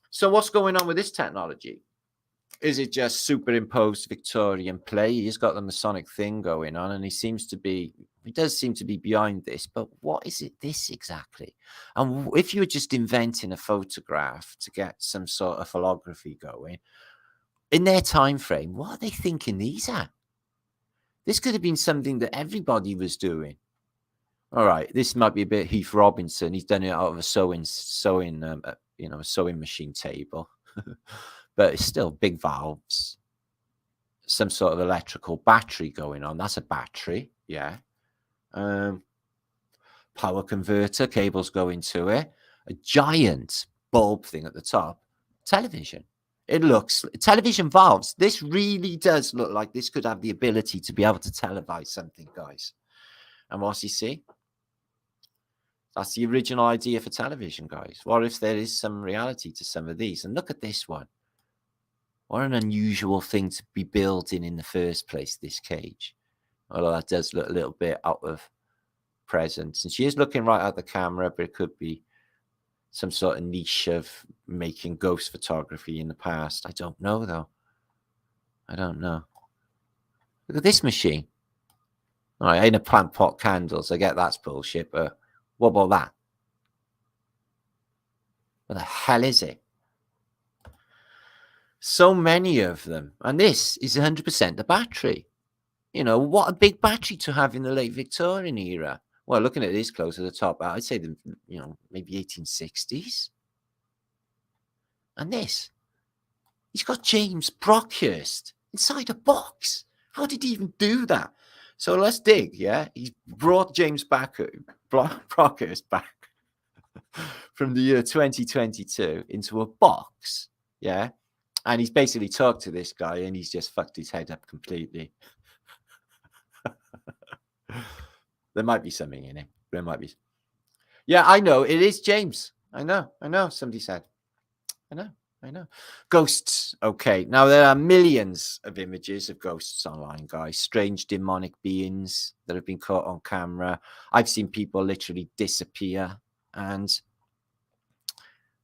So what's going on with this technology? Is it just superimposed Victorian play? He's got the Masonic thing going on, and he does seem to be behind this. But what is it this exactly? And if you were just inventing a photograph to get some sort of holography going, in their time frame, what are they thinking these are? This could have been something that everybody was doing. All right, this might be a bit Heath Robinson. He's done it out of a sewing machine table, but it's still big valves, some sort of electrical battery going on. That's a battery, yeah. Power converter, cables going to it, a giant bulb thing at the top, television. It looks television valves. This really does look like this could have the ability to be able to televise something, guys. And what's he see? That's the original idea for television, guys. What if there is some reality to some of these? And look at this one. What an unusual thing to be building in the first place, this cage. Although that does look a little bit out of presence. And she is looking right at the camera, but it could be some sort of niche of making ghost photography in the past. I don't know, though. I don't know. Look at this machine. All right, ain't a plant pot candles. I get that's bullshit, but what about that? What the hell is it? So many of them. And this is 100% the battery. You know, what a big battery to have in the late Victorian era. Well, looking at this close to the top, I'd say, maybe 1860s. And this. He's got James Brockhurst inside a box. How did he even do that? So let's dig, yeah? He's brought James Brockhurst back from the year 2022 into a box, yeah? And he's basically talked to this guy and he's just fucked his head up completely. There might be something in it. There might be. Yeah, I know. It is James. I know. Somebody said. I know. Ghosts. Okay. Now, there are millions of images of ghosts online, guys. Strange demonic beings that have been caught on camera. I've seen people literally disappear. And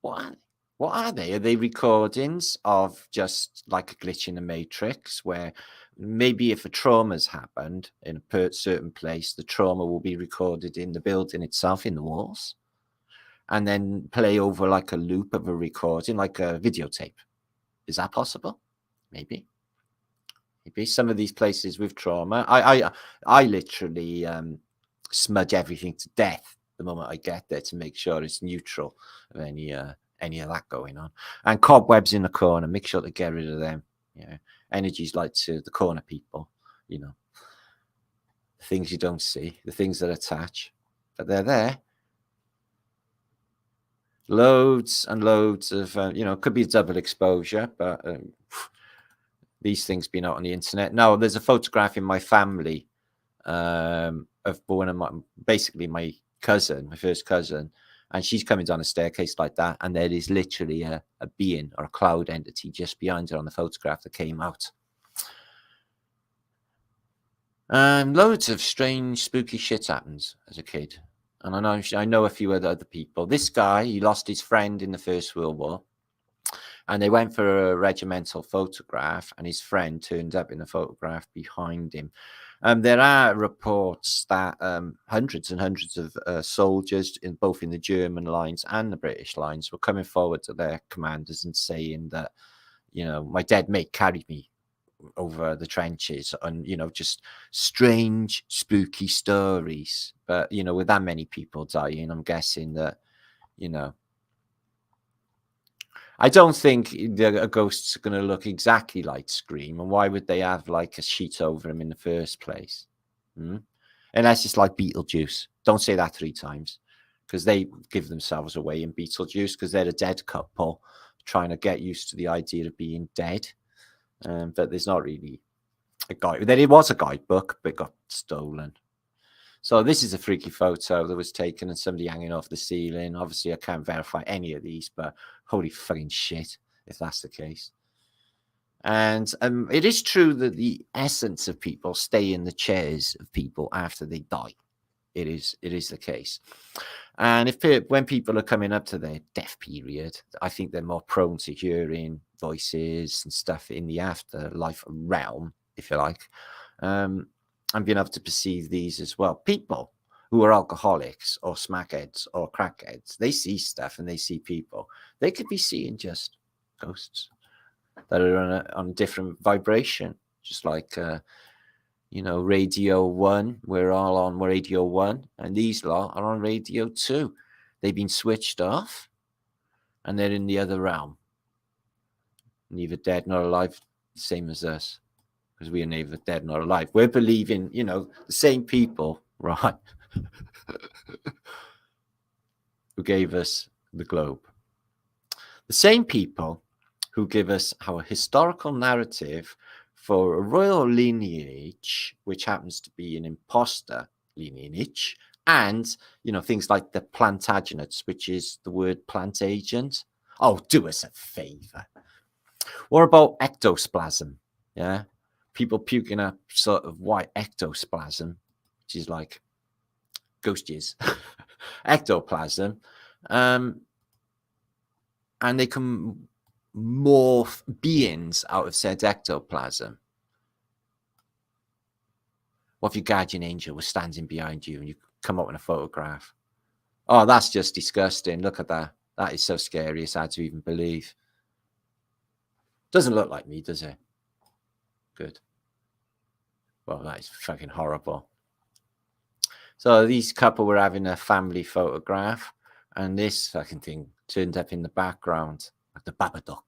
what are they? Are they recordings of just like a glitch in the matrix where maybe if a trauma's happened in a certain place, the trauma will be recorded in the building itself, in the walls, and then play over like a loop of a recording, like a videotape? Is that possible? Maybe some of these places with trauma, I literally smudge everything to death the moment I get there to make sure it's neutral of any of that going on. And cobwebs in the corner, make sure to get rid of them. Energies like to the corner people, things you don't see, the things that attach, but they're there. Loads and loads of, could be double exposure, but these things been out on the internet. Now, there's a photograph in my family of one of basically my cousin, my first cousin, and she's coming down a staircase like that, and there is literally a being or a cloud entity just behind her on the photograph that came out. Loads of strange, spooky shit happens as a kid. And I know a few other people. This guy, he lost his friend in the First World War. And they went for a regimental photograph, and his friend turned up in the photograph behind him. There are reports that hundreds and hundreds of soldiers, both in the German lines and the British lines, were coming forward to their commanders and saying that, you know, my dead mate carried me over the trenches, and, you know, just strange, spooky stories. But, you know, with that many people dying, I'm guessing that, you know, I don't think a ghost's going to look exactly like Scream. And why would they have like a sheet over him in the first place? Unless it's like Beetlejuice. Don't say that 3 times, because they give themselves away in Beetlejuice, because they're a dead couple trying to get used to the idea of being dead. But there's not really a guide. There was a guidebook, but it got stolen. So this is a freaky photo that was taken and somebody hanging off the ceiling. Obviously, I can't verify any of these, but holy fucking shit if that's the case. And it is true that the essence of people stay in the chairs of people after they die. It is the case. And when people are coming up to their death period, I think they're more prone to hearing voices and stuff in the afterlife realm, if you like. And being able to perceive these as well. People who are alcoholics or smackheads or crackheads, they see stuff and they see people. They could be seeing just ghosts that are on a different vibration, just like, you know, Radio 1. We're all on Radio 1, and these lot are on Radio 2. They've been switched off, and they're in the other realm. Neither dead nor alive, same as us. Because we are neither dead nor alive. We're believing, you know, the same people, right, who gave us the globe. The same people who give us our historical narrative for a royal lineage, which happens to be an imposter lineage, and, you know, things like the Plantagenets, which is the word plant agent. Oh, do us a favor. What about ectoplasm? Yeah. People puking up sort of white ectoplasm, which is like ghost jizz, ectoplasm, and they can morph beings out of said ectoplasm. What if your guardian angel was standing behind you and you come up with a photograph? Oh, that's just disgusting. Look at that. That is so scary. It's hard to even believe. Doesn't look like me, does it? Good. Well, that is fucking horrible. So these couple were having a family photograph, and this fucking thing turned up in the background, like the Babadook.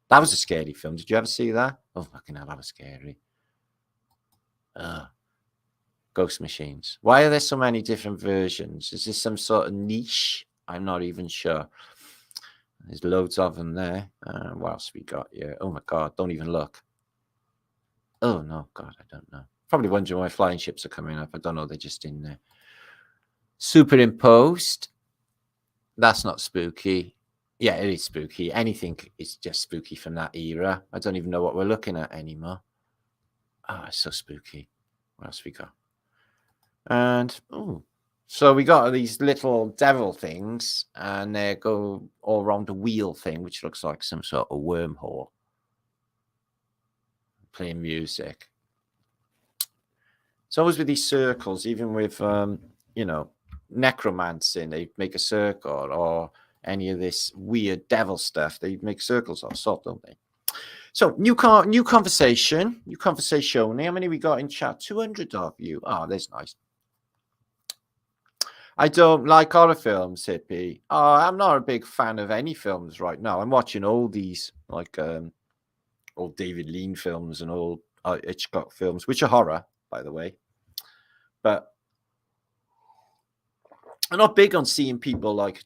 That was a scary film. Did you ever see that? Oh, fucking hell, that was scary. Ghost machines. Why are there so many different versions? Is this some sort of niche? I'm not even sure. There's loads of them there. What else we got here? Oh my God, don't even look. Oh no, God, I don't know. Probably wondering why flying ships are coming up. I don't know, they're just in there. Superimposed. That's not spooky. Yeah, it is spooky. Anything is just spooky from that era. I don't even know what we're looking at anymore. Oh, it's so spooky. What else we got? And, oh, so we got these little devil things, and they go all around a wheel thing, which looks like some sort of wormhole. Playing music. It's always with these circles, even with, you know, necromancy, they make a circle, or any of this weird devil stuff, they make circles or sort, don't they? So new conversation. How many we got in chat? 200 of you. Oh, that's nice. I don't like horror films, hippie. Oh, I'm not a big fan of any films right now. I'm watching all these, like old David Lean films and old Hitchcock films, which are horror, by the way. But I'm not big on seeing people like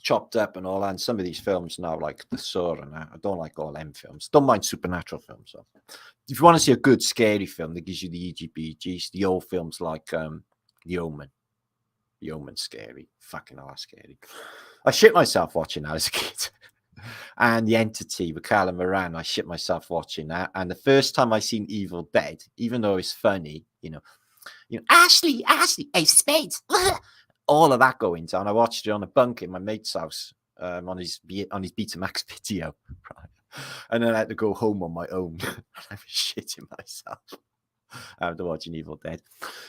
chopped up and all. And some of these films now, like The Saw, and I don't like all them films. Don't mind supernatural films. So. If you want to see a good scary film that gives you the EGBGs, the old films like The Omen. The Omen's scary. Fucking hell, that's scary. I shit myself watching that as a kid. And The Entity with Callum Moran, I shit myself watching that. And the first time I seen Evil Dead, even though it's funny, Ashley, Ace of Spades, all of that going down. I watched it on a bunk in my mate's house on his Betamax video, and then I had to go home on my own. I was shitting myself after watching Evil Dead.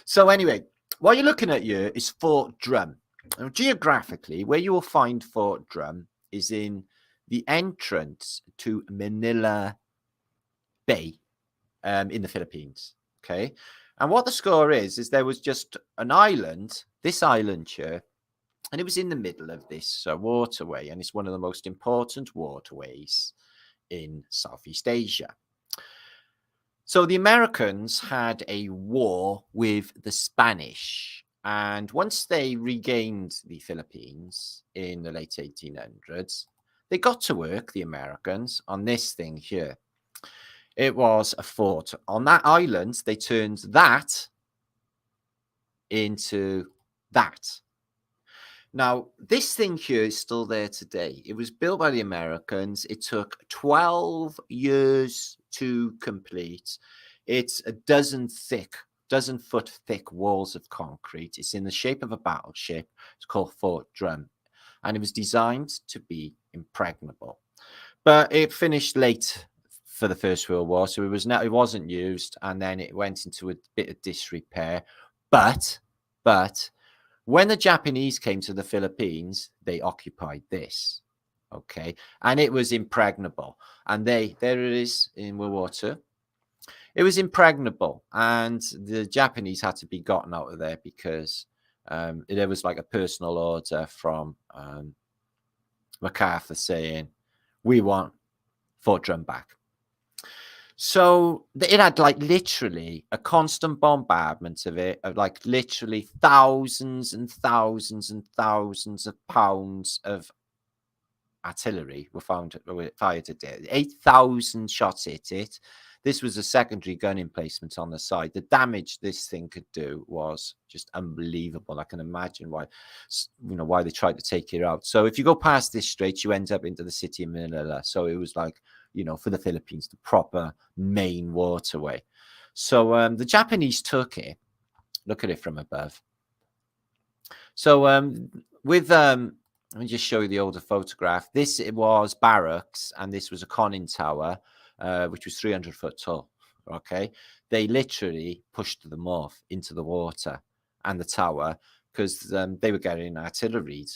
So anyway, what you're looking at here is Fort Drum. Now, geographically, where you will find Fort Drum is in the entrance to Manila Bay in the Philippines. Okay. And what the score is there was just an island, this island here, and it was in the middle of this waterway, and it's one of the most important waterways in Southeast Asia. So the Americans had a war with the Spanish, and once they regained the Philippines in the late 1800s, they got to work, the Americans, on this thing here. It was a fort. On that island, they turned that into that. Now, this thing here is still there today. It was built by the Americans. It took 12 years to complete. It's a dozen foot thick walls of concrete. It's in the shape of a battleship. It's called Fort Drum. And it was designed to be impregnable. But it finished late for the First World War, so it wasn't used, and then it went into a bit of disrepair. But when the Japanese came to the Philippines, they occupied this, okay, and it was impregnable. And there it is in World War II. It was impregnable, and the Japanese had to be gotten out of there because there was like a personal order from MacArthur saying, "We want Fort Drum back." So it had like literally a constant bombardment of it, of like literally thousands and thousands and thousands of pounds of artillery were fired at it. 8,000 shots hit it. This was a secondary gun emplacement on the side. The damage this thing could do was just unbelievable. I can imagine why they tried to take it out. So if you go past this strait, you end up into the city of Manila. So it was like, for the Philippines, the proper main waterway. So the Japanese took it. Look at it from above. So let me just show you the older photograph. It was barracks, and this was a conning tower, which was 300 foot tall. Okay, they literally pushed them off into the water and the tower because they were getting artillery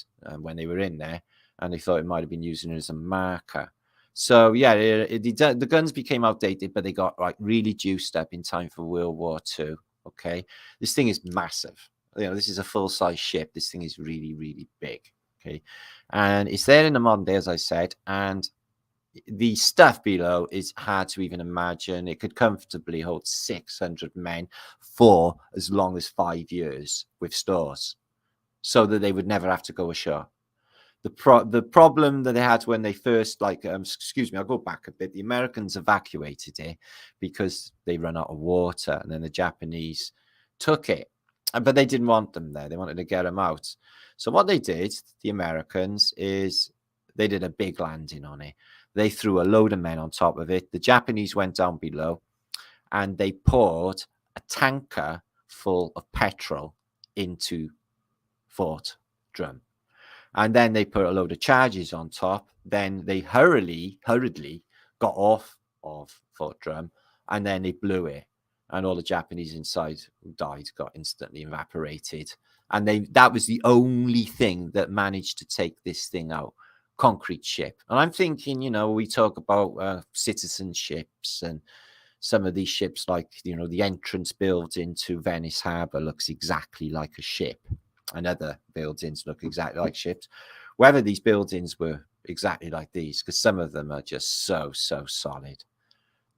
when they were in there, and they thought it might have been using it as a marker. So yeah, the guns became outdated, but they got like really juiced up in time for World War II. Okay, this thing is massive. This is a full-size ship. This thing is really, really big. Okay, and it's there in the modern day, as I said, and the stuff below is hard to even imagine. It could comfortably hold 600 men for as long as 5 years with stores, so that they would never have to go ashore. The problem that they had when they first, excuse me, I'll go back a bit. The Americans evacuated it because they ran out of water, and then the Japanese took it, but they didn't want them there. They wanted to get them out. So what they did, the Americans, is they did a big landing on it. They threw a load of men on top of it. The Japanese went down below, and they poured a tanker full of petrol into Fort Drum. And then they put a load of charges on top. Then they hurriedly got off of Fort Drum, and then they blew it. And all the Japanese inside who died got instantly evaporated. And that was the only thing that managed to take this thing out. Concrete ship. And I'm thinking, we talk about citizen ships, and some of these ships, like, the entrance building to Venice Harbour looks exactly like a ship. And other buildings look exactly like ships. Whether these buildings were exactly like these, because some of them are just so solid.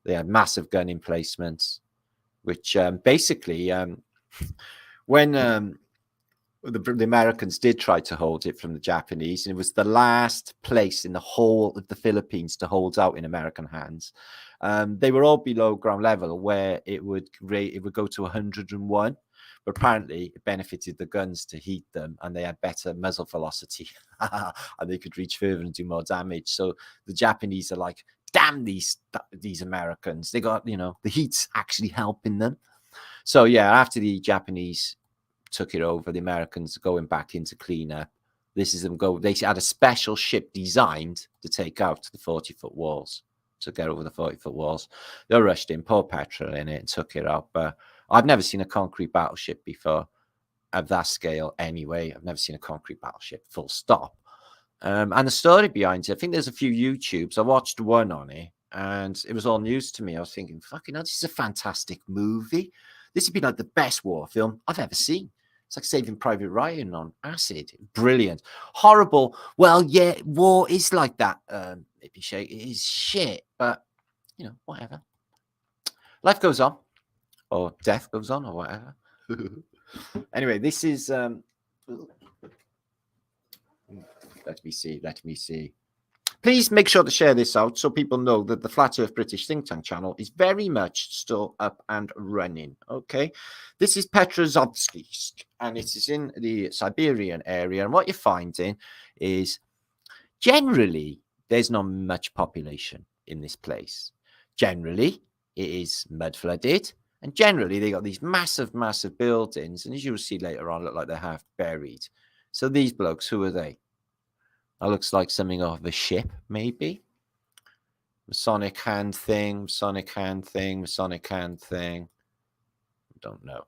They had massive gun emplacements, which basically, when the Americans did try to hold it from the Japanese, and it was the last place in the whole of the Philippines to hold out in American hands. They were all below ground level, where it would go to 101, but apparently it benefited the guns to heat them, and they had better muzzle velocity, and they could reach further and do more damage. So the Japanese are like, damn these Americans! They got, the heat's actually helping them. So yeah, after the Japanese took it over, the Americans are going back into cleanup. This is them go. They had a special ship designed to take out the 40-foot walls, to get over the 40-foot walls. They rushed in, poured petrol in it, and took it out. But I've never seen a concrete battleship before of that scale. Anyway, I've never seen a concrete battleship. Full stop. And the story behind it, I think there's a few YouTubes. I watched one on it, and it was all news to me. I was thinking, fucking hell, this is a fantastic movie. This would be like the best war film I've ever seen. It's like Saving Private Ryan on acid. Brilliant. Horrible. Well, yeah, war is like that. It is shit, but, whatever. Life goes on, or death goes on, or whatever. Anyway, this is... Let me see. Please make sure to share this out so people know that the Flat Earth British think tank channel is very much still up and running. Okay, this is Petrozavodsk, and it is in the Siberian area. And what you're finding is generally there's not much population in this place. Generally, it is mud flooded, and generally they got these massive buildings. And as you will see later on, look like they're half buried. So these blokes, who are they? That looks like something off a ship, maybe. Masonic hand thing. Don't know.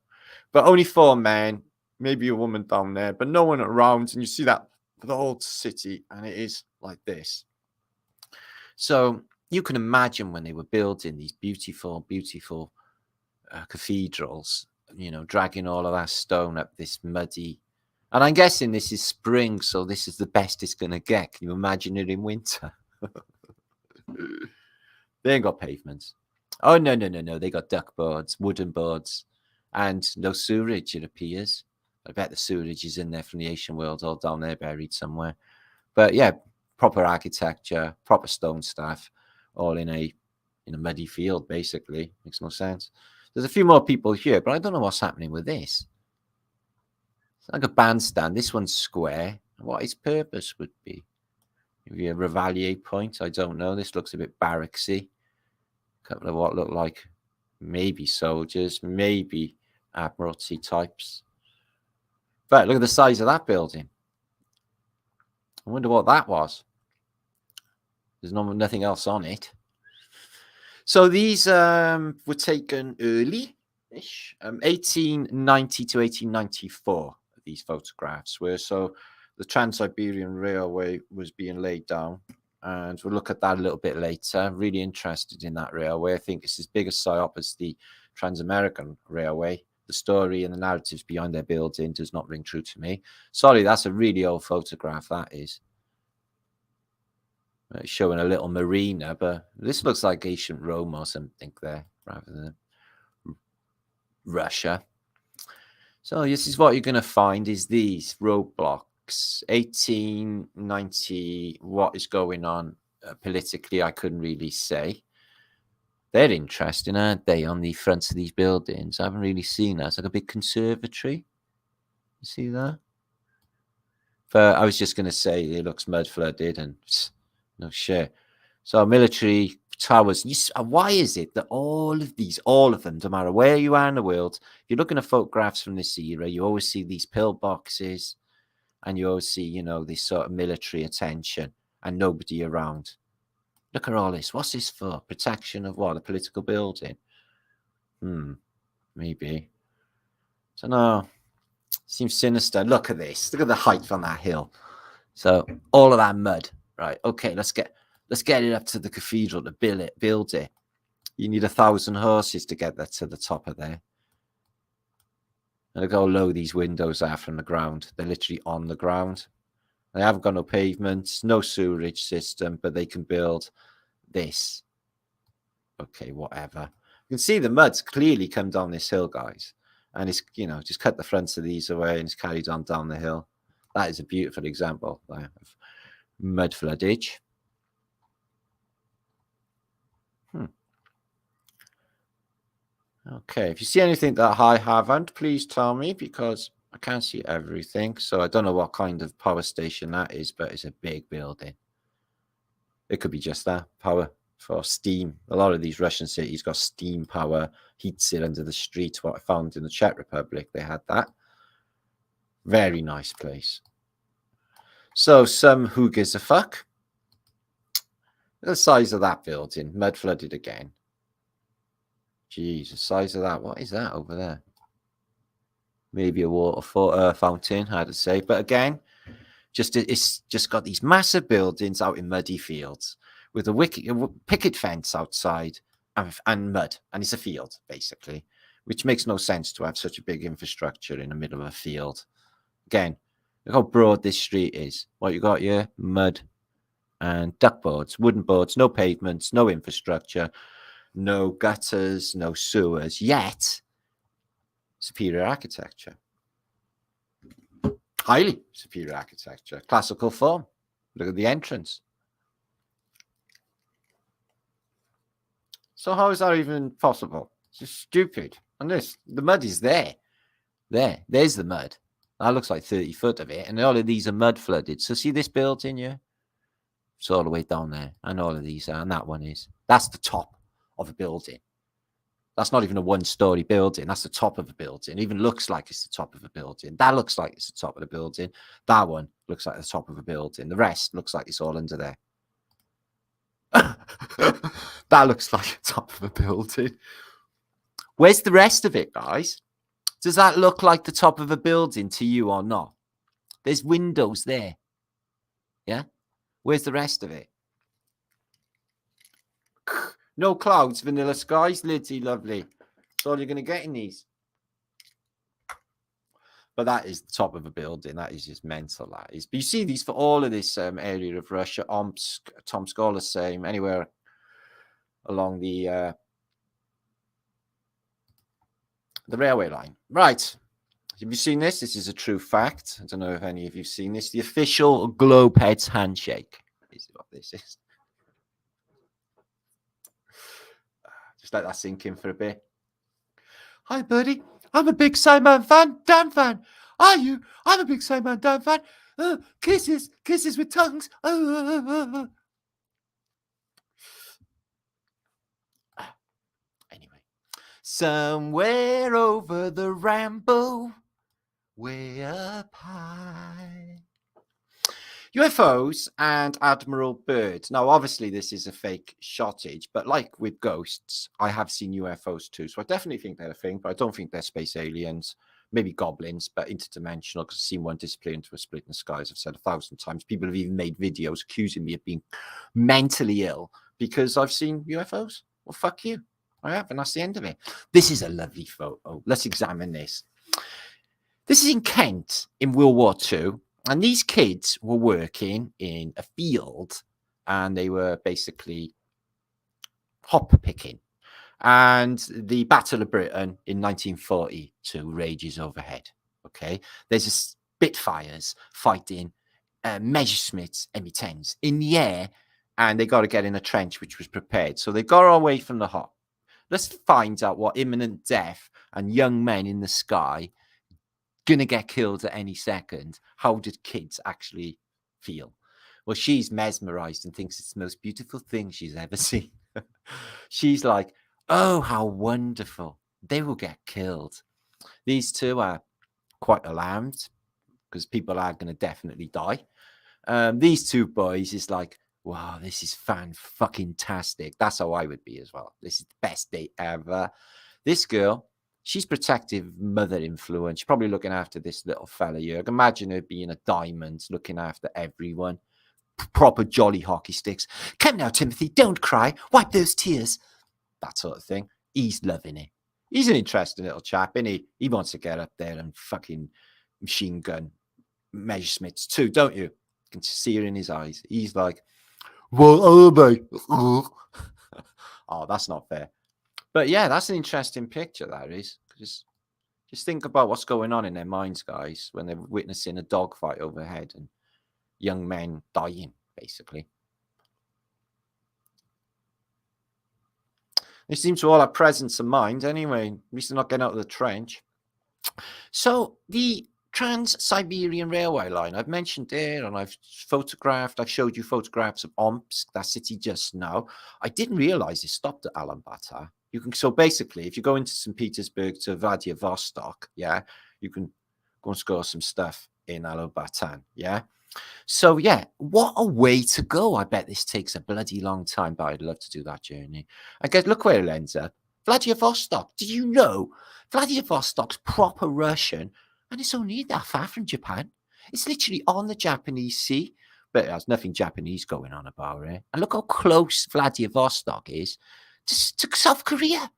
But only 4 men, maybe a woman down there, but no one around. And you see that for the whole city, and it is like this. So you can imagine when they were building these beautiful cathedrals, dragging all of that stone up this muddy. And I'm guessing this is spring, so this is the best it's going to get. Can you imagine it in winter? They ain't got pavements. Oh, no. They got duck boards, wooden boards, and no sewerage, it appears. I bet the sewerage is in there from the ancient world, all down there buried somewhere. But yeah, proper architecture, proper stone staff, all in a muddy field, basically. Makes no sense. There's a few more people here, but I don't know what's happening with this. Like a bandstand. This one's square. What its purpose would be? Maybe a Reveille point. I don't know. This looks a bit barracksy. A couple of what look like maybe soldiers, maybe Admiralty types. But look at the size of that building. I wonder what that was. There's nothing else on it. So these were taken early-ish, 1890 to 1894. These photographs were. So the Trans-Siberian Railway was being laid down, and we'll look at that a little bit later. Really interested in that railway. I think it's as big a psyop as the Trans-American Railway. The story and the narratives behind their building does not ring true to me. Sorry, that's a really old photograph, that is. It's showing a little marina, but this looks like ancient Rome or something there, rather than Russia. So this is what you're going to find is these roadblocks. 1890, what is going on politically, I couldn't really say. They're interesting, aren't they, on the fronts of these buildings? I haven't really seen that. It's like a big conservatory. You see that? But I was just going to say it looks mud flooded and no shit. So military towers. Why is it that all of them, no matter where you are in the world, if you're looking at photographs from this era, you always see these pillboxes, and you always see, this sort of military attention and nobody around. Look at all this. What's this for? Protection of what? A political building? Maybe. I don't know. Seems sinister. Look at this. Look at the height on that hill. So all of that mud. Right. Okay. Let's get it up to the cathedral to build it. You need 1,000 horses to get that to the top of there. And look how low these windows are from the ground. They're literally on the ground. They haven't got no pavements, no sewerage system, but they can build this. Okay, whatever. You can see the mud's clearly come down this hill, guys. And it's, you know, just cut the fronts of these away and it's carried on down the hill. That is a beautiful example of mud floodage. Okay, if you see anything that I haven't, please tell me, because I can't see everything. So I don't know what kind of power station that is, but it's a big building. It could be just that, power for steam. A lot of these Russian cities got steam power, heats it under the street. What I found in the Czech Republic, they had that. Very nice place. So some who gives a fuck. The size of that building, mud flooded again. Jeez, the size of that. What is that over there? Maybe a water fountain, hard to say. But again, it's just got these massive buildings out in muddy fields with a picket fence outside and mud. And it's a field, basically, which makes no sense to have such a big infrastructure in the middle of a field. Again, look how broad this street is. What you got here? Mud and duck boards, wooden boards, no pavements, no infrastructure, no gutters, no sewers, yet superior architecture. Highly superior architecture. Classical form. Look at the entrance. So how is that even possible? It's just stupid. And the mud is there. There's the mud. That looks like 30 foot of it. And all of these are mud flooded. So see this building here? It's all the way down there. And all of these are. And that one is. That's the top of a building. That's not even a one-story building. That's the top of a building. It even looks like it's the top of a building. That looks like it's the top of the building. That one looks like the top of a building. The rest looks like it's all under there. That looks like the top of a building. Where's the rest of it, guys? Does that look like the top of a building to you or not? There's windows there. Yeah? Where's the rest of it? No clouds, vanilla skies, Liddy, lovely. That's all you're going to get in these. But that is the top of a building. That is just mental. That is. But you see these for all of this area of Russia. Omsk, Tomsk, all the same. Anywhere along the railway line. Right. Have you seen this? This is a true fact. I don't know if any of you have seen this. The official Globeheads handshake. This is what this is. Just let that sink in for a bit. Hi, buddy. I'm a big Simon Dan fan. Are you? I'm a big Simon Dan fan. Kisses with tongues. Anyway, somewhere over the rainbow, way up high. UFOs and Admiral Byrd. Now, obviously, this is a fake shottage, but like with ghosts, I have seen UFOs too. So I definitely think they're a thing, but I don't think they're space aliens, maybe goblins, but interdimensional, because I've seen one disappear into a split in the skies. I've said 1,000 times. People have even made videos accusing me of being mentally ill because I've seen UFOs. Well, fuck you. I have, and that's the end of it. This is a lovely photo. Let's examine this. This is in Kent in World War II. And these kids were working in a field and they were basically hop picking. And the Battle of Britain in 1942 rages overhead. Okay. There's a Spitfires fighting Messerschmitts M10s in the air, and they got to get in a trench which was prepared. So they got away from the hop. Let's find out what imminent death and young men in the sky gonna get killed at any second. How did kids actually feel? Well, she's mesmerized and thinks it's the most beautiful thing she's ever seen. She's like, oh, how wonderful. They will get killed. These two are quite alarmed because people are going to definitely die. These two boys is like, wow, this is fan-fucking-tastic. That's how I would be as well. This is the best day ever. This girl, she's protective mother influence. She's probably looking after this little fella here. I can imagine her being a diamond, looking after everyone. Proper jolly hockey sticks. Come now, Timothy, don't cry. Wipe those tears. That sort of thing. He's loving it. He's an interesting little chap, isn't he? He wants to get up there and fucking machine gun Messerschmitts too, don't you? You can see it in his eyes. He's like, what are they? Oh, that's not fair. But yeah, that's an interesting picture, that is. Because Just think about what's going on in their minds, guys, when they're witnessing a dogfight overhead and young men dying, basically. They seem to all have presence of mind anyway. At least they're not getting out of the trench. So the Trans-Siberian Railway line, I've mentioned it, and I've showed you photographs of Omsk, that city just now. I didn't realize it stopped at Ulaanbaatar. So basically, if you go into St. Petersburg to Vladivostok, yeah, you can go and score some stuff in Ulaanbaatar, yeah. So yeah, what a way to go. I bet this takes a bloody long time, but I'd love to do that journey. I guess look where it ends up. Vladivostok. Did you know Vladivostok's proper Russian, and it's only that far from Japan? It's literally on the Japanese Sea, but there's nothing Japanese going on about it. And look how close Vladivostok is to South Korea.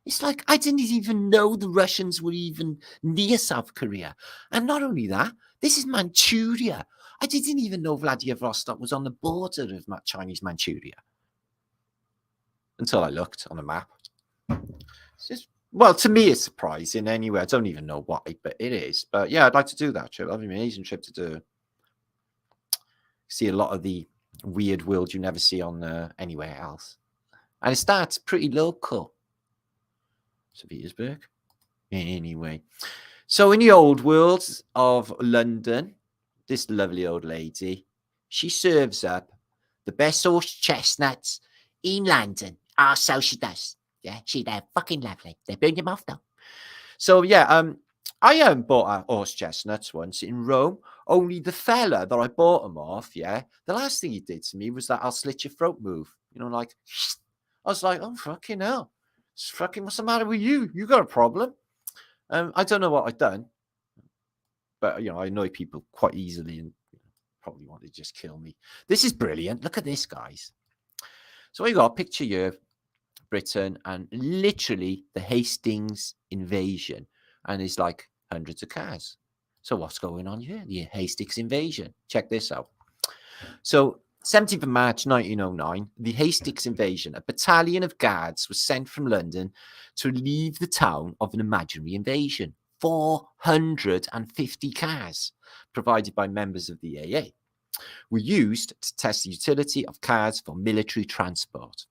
It's like I didn't even know the Russians were even near South Korea. And not only that, this is Manchuria. I didn't even know Vladivostok was on the border of Chinese Manchuria until I looked on a map. Well, to me, it's surprising anyway. I don't even know why, but it is. But yeah, I'd like to do that trip. That'd be an amazing trip to do. See a lot of the weird world you never see on anywhere else. And it starts pretty local. St. Petersburg. Anyway. So in the old world of London, this lovely old lady, she serves up the best horse chestnuts in London. Oh, so she does. Yeah, they're fucking lovely. They burn your mouth though. So yeah, I bought horse chestnuts once in Rome. Only the fella that I bought them off, yeah, the last thing he did to me was that I'll slit your throat move. You know, like I was like, oh fucking hell, what's the matter with you? You got a problem? I don't know what I've done, but you know, I annoy people quite easily and probably want to just kill me. This is brilliant. Look at this, guys. So you got a picture here. Britain and literally the Hastings invasion, and it's like hundreds of cars. So what's going on here? The Hastings invasion. Check this out. So 17th of March 1909, the Hastings invasion, a battalion of guards was sent from London to relieve the town of an imaginary invasion. 450 cars provided by members of the AA were used to test the utility of cars for military transport.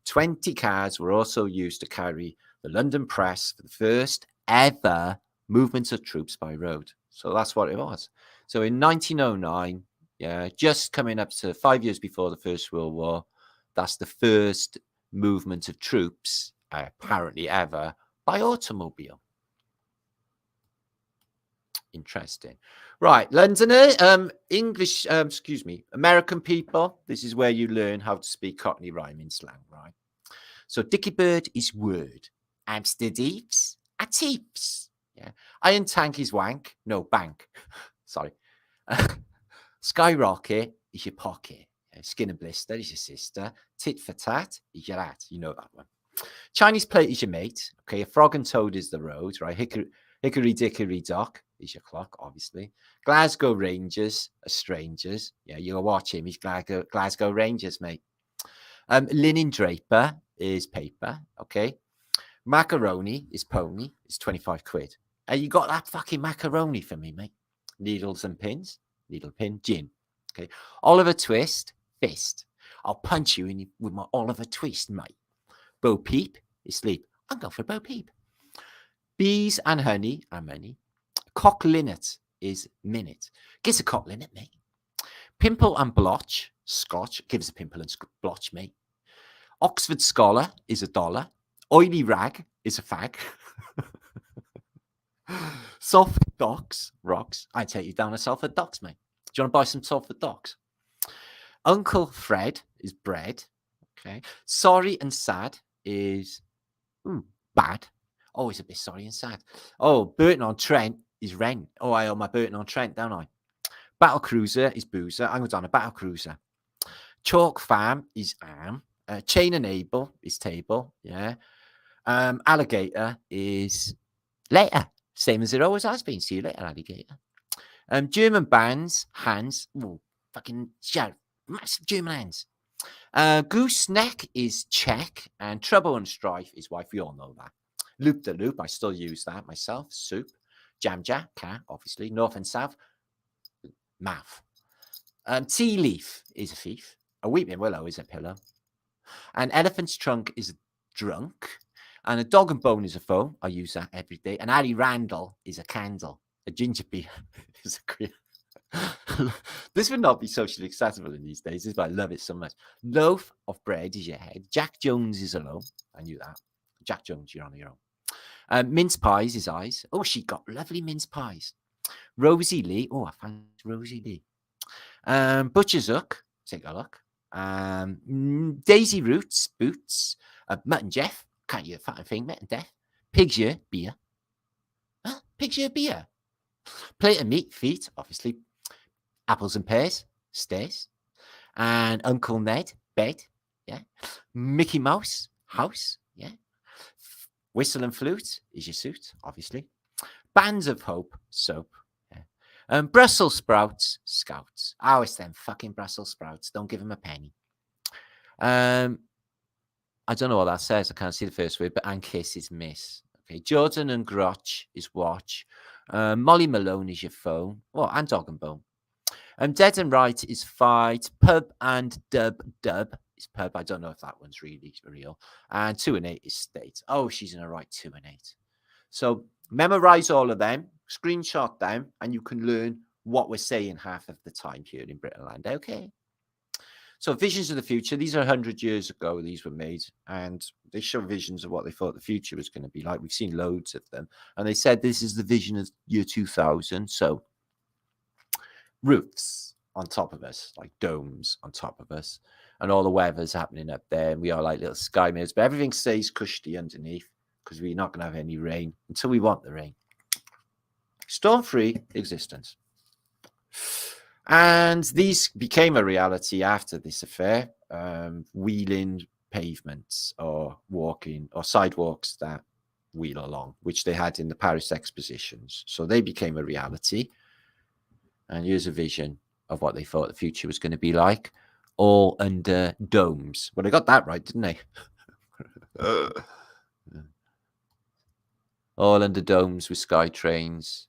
20 cars were also used to carry the London press for the first ever movement of troops by road. So that's what it was. So in 1909, yeah, just coming up to 5 years before the First World War, that's the first movement of troops, apparently ever, by automobile. Interesting. Right, Londoner, English, American people, this is where you learn how to speak Cockney rhyming slang, right? So Dicky Bird is word. Amsterdeeps are teeps. Yeah. Iron tank is wank. No, bank. Sorry. Skyrocket is your pocket. Skin and blister is your sister. Tit for tat is your hat. You know that one. Chinese plate is your mate. Okay, a frog and toad is the road, right? Hickory dickory dock is your clock, obviously. Glasgow Rangers are strangers. Yeah, you'll watch him. He's Glasgow Rangers, mate. Linen draper is paper. Okay. Macaroni is pony. It's 25 quid. You got that fucking macaroni for me, mate. Needles and pins. Needle pin, gin. Okay. Oliver Twist, fist. I'll punch you with my Oliver Twist, mate. Bo Peep is sleep. I'll go for Bo Peep. Bees and honey are money. Cock linnet is minute. Gives a cock linnet, mate. Pimple and blotch, scotch. Gives a pimple and blotch, mate. Oxford scholar is $1. Oily rag is a fag. Salford docks, rocks. I take you down to Salford docks, mate. Do you want to buy some Salford docks? Uncle Fred is bread. Okay. Sorry and sad is bad. Always a bit sorry and sad. Oh, Burton on Trent is rent. Oh, I owe my Burton on Trent, don't I? Battle cruiser is boozer. I'm going down a battle cruiser. Chalk farm is am. Chain and able is table. Yeah. Alligator is later. Same as it always has been. See you later, alligator. German bands, hands. Oh, fucking shout. Massive German hands. Gooseneck is check. And trouble and strife is wife. We all know that. Loop the loop, I still use that myself. Soup. Jam jam, cat, obviously. North and south, mouth. Tea leaf is a thief. A weeping willow is a pillow. An elephant's trunk is a drunk. And a dog and bone is a phone. I use that every day. And Ali Randall is a candle. A ginger beer is a queer. This would not be socially acceptable in these days, but I love it so much. Loaf of bread is your head. Jack Jones is alone. I knew that. Jack Jones, you're on your own. Mince pies is eyes. Oh, she got lovely mince pies. Rosie Lee. Oh, I found Rosie Lee. Butcher's hook. Take a look. Daisy Roots, boots. Mutton Jeff. Can't you fucking thing, Mutton Death. Pig's ear, beer. Huh? Pig's ear, beer. Plate of meat, feet, obviously. Apples and pears, stairs. And Uncle Ned, bed. Yeah. Mickey Mouse, house. Yeah. Whistle and flute is your suit, obviously. Bands of hope, soap. Yeah. Brussels sprouts, scouts. Oh, it's them fucking Brussels sprouts. Don't give them a penny. I don't know what that says. I can't see the first word, but and kiss is miss. Okay. Jordan and Grotch is watch. Molly Malone is your phone. Oh, and dog and bone. Dead and right is fight. Pub and dub is pub. I don't know if that one's really real. And 2 and 8 is state. Oh, she's in a right 2 and 8. So memorize all of them, screenshot them, and you can learn what we're saying half of the time here in Britainland. Okay. So visions of the future. These are 100 years ago. These were made, and they show visions of what they thought the future was going to be like. We've seen loads of them, and they said this is the vision of year 2000. So roofs on top of us, like domes on top of us, and all the weather's happening up there, and we are like little sky mirrors, but everything stays cushy underneath because we're not going to have any rain until we want the rain. Storm-free existence. And these became a reality after this affair, wheeling pavements or walking or sidewalks that wheel along, which they had in the Paris expositions. So they became a reality. And here's a vision of what they thought the future was going to be like, all under domes. Well, they got that right, didn't they? All under domes with sky trains.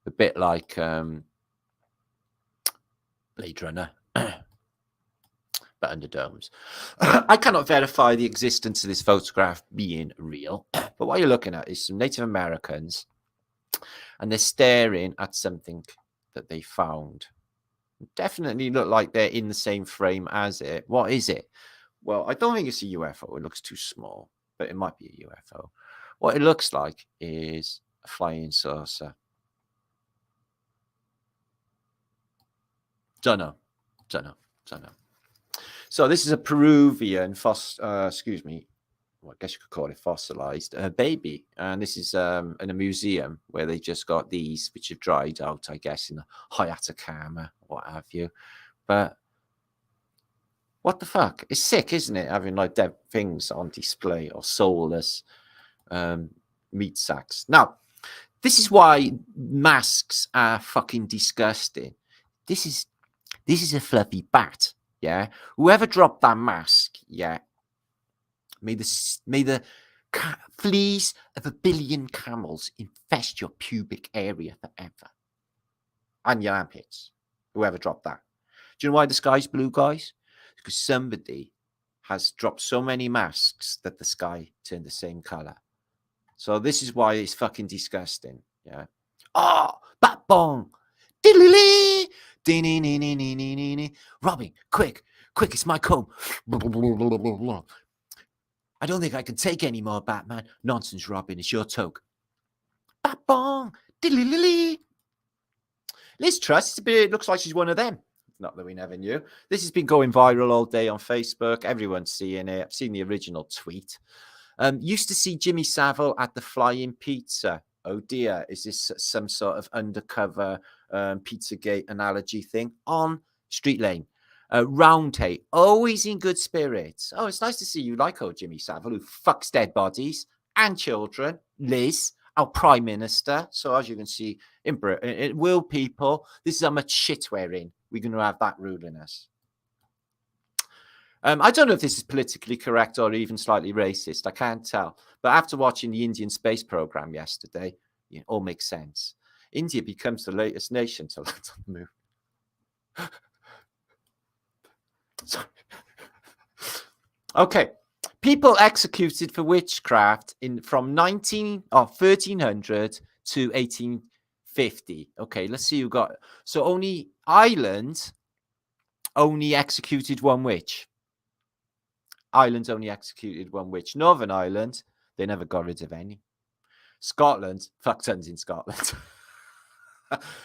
A bit like Blade Runner, but under domes. I cannot verify the existence of this photograph being real, but what you're looking at is some Native Americans, and they're staring at something that they found. Definitely look like they're in the same frame as it. What is it? Well, I don't think it's a UFO. It looks too small, but it might be a UFO. What it looks like is a flying saucer. Don't know. So this is a Peruvian excuse me, well, I guess you could call it fossilized baby, and this is in a museum where they just got these, which have dried out, I guess, in the high Atacama, what have you. But what the fuck? It's sick, isn't it? Having like dead things on display or soulless meat sacks. Now, this is why masks are fucking disgusting. This is a fluffy bat, yeah? Whoever dropped that mask, yeah, may the fleas of 1 billion camels infest your pubic area forever. And your armpits, whoever dropped that. Do you know why the sky's blue, guys? Because somebody has dropped so many masks that the sky turned the same color. So this is why it's fucking disgusting, yeah? Oh, bat bong! Diddly-lee! Robin, quick, it's my comb. I don't think I can take any more, Batman. Nonsense, Robin, it's your toke. Bat bong! Liz Truss, it looks like she's one of them. Not that we never knew. This has been going viral all day on Facebook. Everyone's seeing it. I've seen the original tweet. Used to see Jimmy Savile at the Flying Pizza. Oh dear, is this some sort of undercover Pizzagate analogy thing? On Street Lane. Roundhay, always in good spirits. Oh, it's nice to see you like old Jimmy Savile, who fucks dead bodies and children. Liz, our Prime Minister. So as you can see, in Britain, it will people, this is how much shit we're in. We're going to have that ruling us. I don't know if this is politically correct or even slightly racist. I can't tell. But after watching the Indian space program yesterday, it all makes sense. India becomes the latest nation to land on the moon. Sorry. Okay. People executed for witchcraft from 1300 to 1850. Okay, let's see who got. So only Ireland only executed one witch. Ireland only executed one witch. Northern Ireland, they never got rid of any. Scotland, fuck tons in Scotland.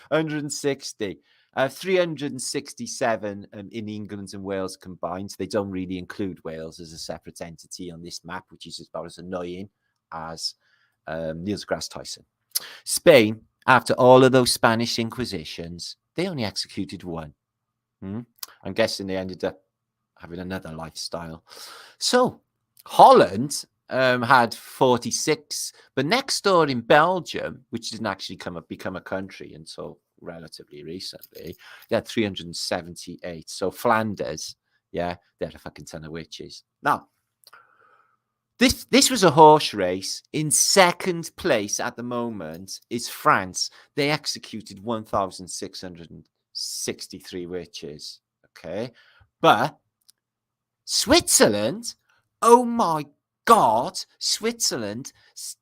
160. 367 in England and Wales combined. They don't really include Wales as a separate entity on this map, which is about as annoying as Neil deGrasse Tyson. Spain, after all of those Spanish Inquisitions, they only executed one. I'm guessing they ended up having another lifestyle. So Holland had 46, but next door in Belgium, which didn't actually become a country until relatively recently, they had 378. So Flanders, yeah, they had a fucking ton of witches. Now, this was a horse race. In second place at the moment is France. They executed 1,663 witches. Okay, but Switzerland, oh my God, Switzerland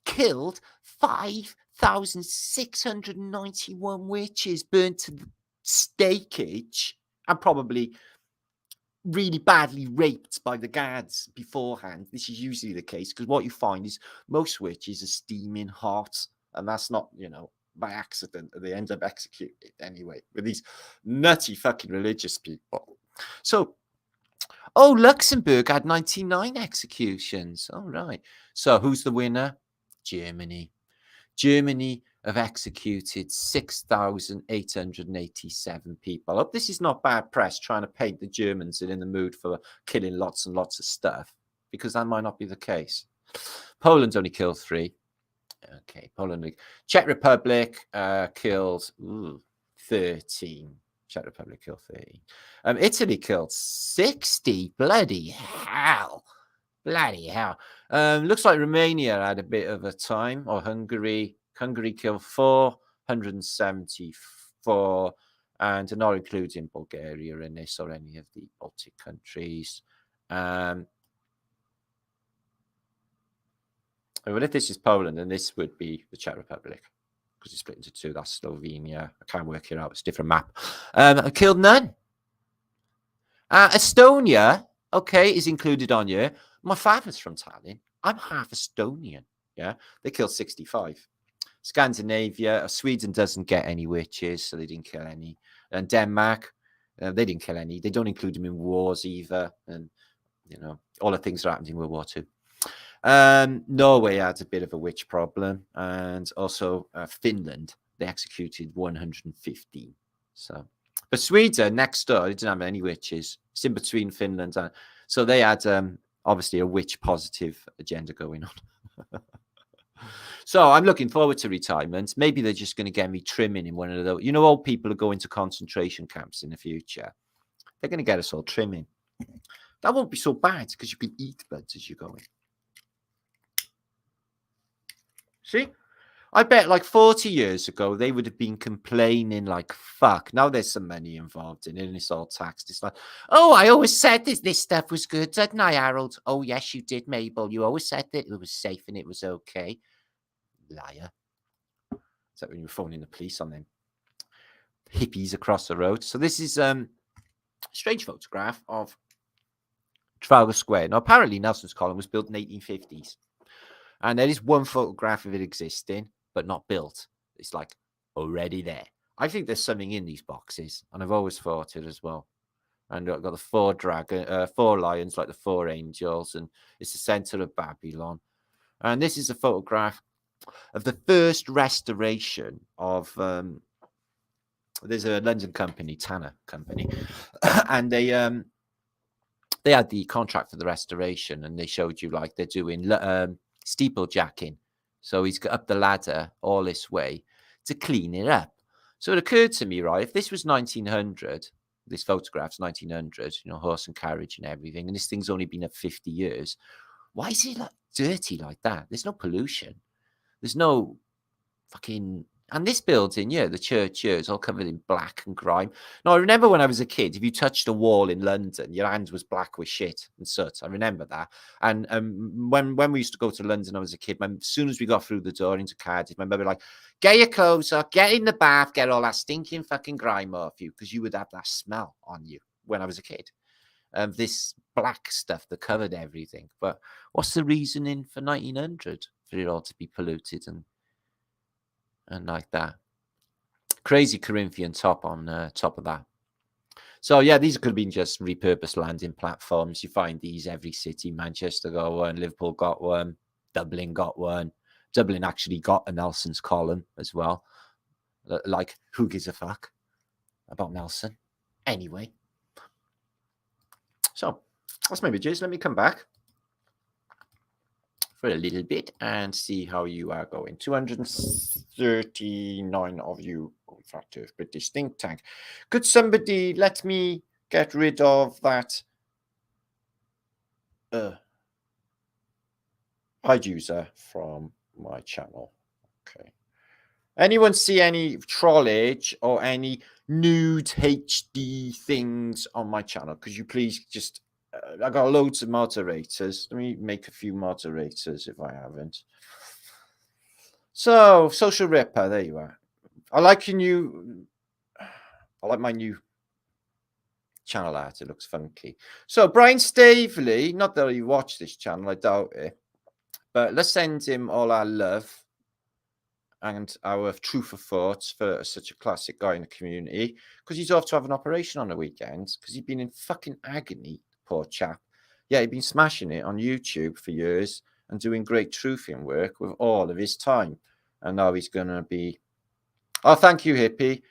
killed 5,691 witches, burnt to stakage, and probably really badly raped by the guards beforehand. This is usually the case because what you find is most witches are steaming hot, and that's not, by accident. They end up executed anyway with these nutty fucking religious people. So, Luxembourg had 99 executions. All right. So who's the winner? Germany. Germany have executed 6,887 people. I hope this is not bad press trying to paint the Germans in the mood for killing lots and lots of stuff, because that might not be the case. Poland only killed 3. Okay, Poland. Czech Republic killed 13. Czech Republic killed 13. Italy killed 60. Bloody hell. Bloody hell. Looks like Romania had a bit of a time, or Hungary. Hungary killed 474, and not including Bulgaria in this or any of the Baltic countries. Well, if this is Poland, then this would be the Czech Republic, because it's split into 2. That's Slovenia. I can't work it out. It's a different map. I killed none. Estonia, okay, is included on here. My father's from Tallinn. I'm half Estonian. Yeah, they killed 65. Scandinavia, Sweden doesn't get any witches, so they didn't kill any. And Denmark, they didn't kill any. They don't include them in wars either. And, all the things that happened in World War II. Norway had a bit of a witch problem. And also Finland, they executed 115. So, but Sweden, next door, they didn't have any witches. It's in between Finland. So they had obviously a witch positive agenda going on. So I'm looking forward to retirement. Maybe they're just going to get me trimming in one of those. Old people are going to concentration camps in the future. They're going to get us all trimming. That won't be so bad because you can eat buds as you're going. See? I bet like 40 years ago, they would have been complaining like, fuck, now there's some money involved in it and it's all taxed. It's like, oh, I always said this stuff was good, didn't I, Harold? Oh, yes, you did, Mabel. You always said that it was safe and it was okay. Liar. Is that when you were phoning the police on them hippies across the road? So this is a strange photograph of Trafalgar Square. Now, apparently Nelson's Column was built in the 1850s. And there is one photograph of it existing, but not built. It's like already there. I think there's something in these boxes, and I've always thought it as well. And I've got the 4 lions, like the 4 angels, and it's the center of Babylon. And this is a photograph of the first restoration of there's a London company, Tanner Company, and they had the contract for the restoration, and they showed you like they're doing steeplejacking. So he's got up the ladder all this way to clean it up. So it occurred to me, right, if this was 1900, This photograph's 1900, you know, horse and carriage and everything. And this thing's only been up 50 years. Why is it like dirty like that? There's no pollution. There's no fucking... And this building, yeah, the church here is all covered in black and grime. Now, I remember when I was a kid, if you touched a wall in London, your hand was black with shit and soot. I remember that. And when we used to go to London, I was a kid, as soon as we got through the door into Cardiff, my mother would be like, get your clothes off, get in the bath, get all that stinking fucking grime off you, because you would have that smell on you when I was a kid. This black stuff that covered everything. But what's the reasoning for 1900 for it all to be polluted and like that? Crazy Corinthian top on top of that. So yeah, these could have been just repurposed landing platforms. You find these every city. Manchester got one, Liverpool got one, Dublin got one. Dublin actually got a Nelson's column as well. Like, who gives a fuck about Nelson? Anyway. So that's my images. Let me come back for a little bit and see how you are going. 239 of you on Flat Earth British think tank. Could somebody let me get rid of that hide user from my channel? Okay. Anyone see any trollage or any nude HD things on my channel? Could you please just... I got loads of moderators. Let me make a few moderators if I haven't. So, Social Ripper, there you are. I like my new channel art. It looks funky. So, Brian Staveley, not that he watched this channel, I doubt it, but let's send him all our love and our truth of thoughts for such a classic guy in the community, because he's off to have an operation on the weekend because he's been in fucking agony. Poor chap. Yeah, he'd been smashing it on YouTube for years and doing great truthing work with all of his time. And now he's going to be... Oh, thank you, hippie.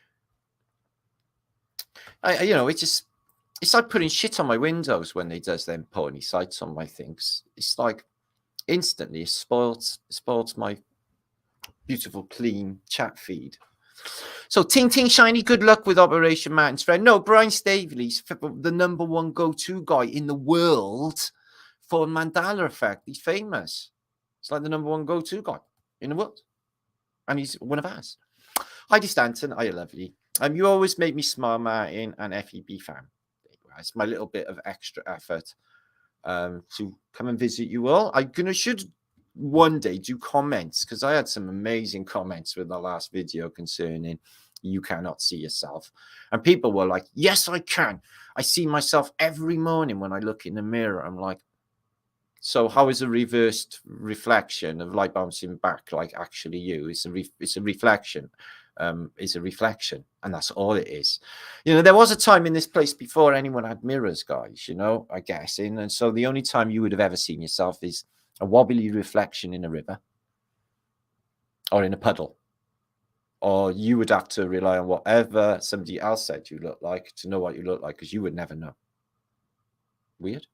You know, it's like putting shit on my windows when he does them pony sites on my things. It's like instantly it spoils my beautiful, clean chat feed. So, ting ting shiny, good luck with Operation Martin's friend. No, Brian Staveley's the #1 go-to guy in the world for Mandela effect. He's famous. It's like the #1 go-to guy in the world. And he's one of ours. Heidi Stanton, I love you. You always make me smile, Martin, and FEB fan. It's my little bit of extra effort to come and visit you all. Should one day do comments, because I had some amazing comments with the last video concerning you cannot see yourself, and people were like, yes, I can. I see myself every morning when I look in the mirror. I'm like, so how is a reversed reflection of light bouncing back like actually you? It's a reflection. It's a reflection, and that's all it is. You know, there was a time in this place before anyone had mirrors, guys, you know, I guess. And so the only time you would have ever seen yourself is a wobbly reflection in a river or in a puddle, or you would have to rely on whatever somebody else said you look like to know what you look like, because you would never know. Weird.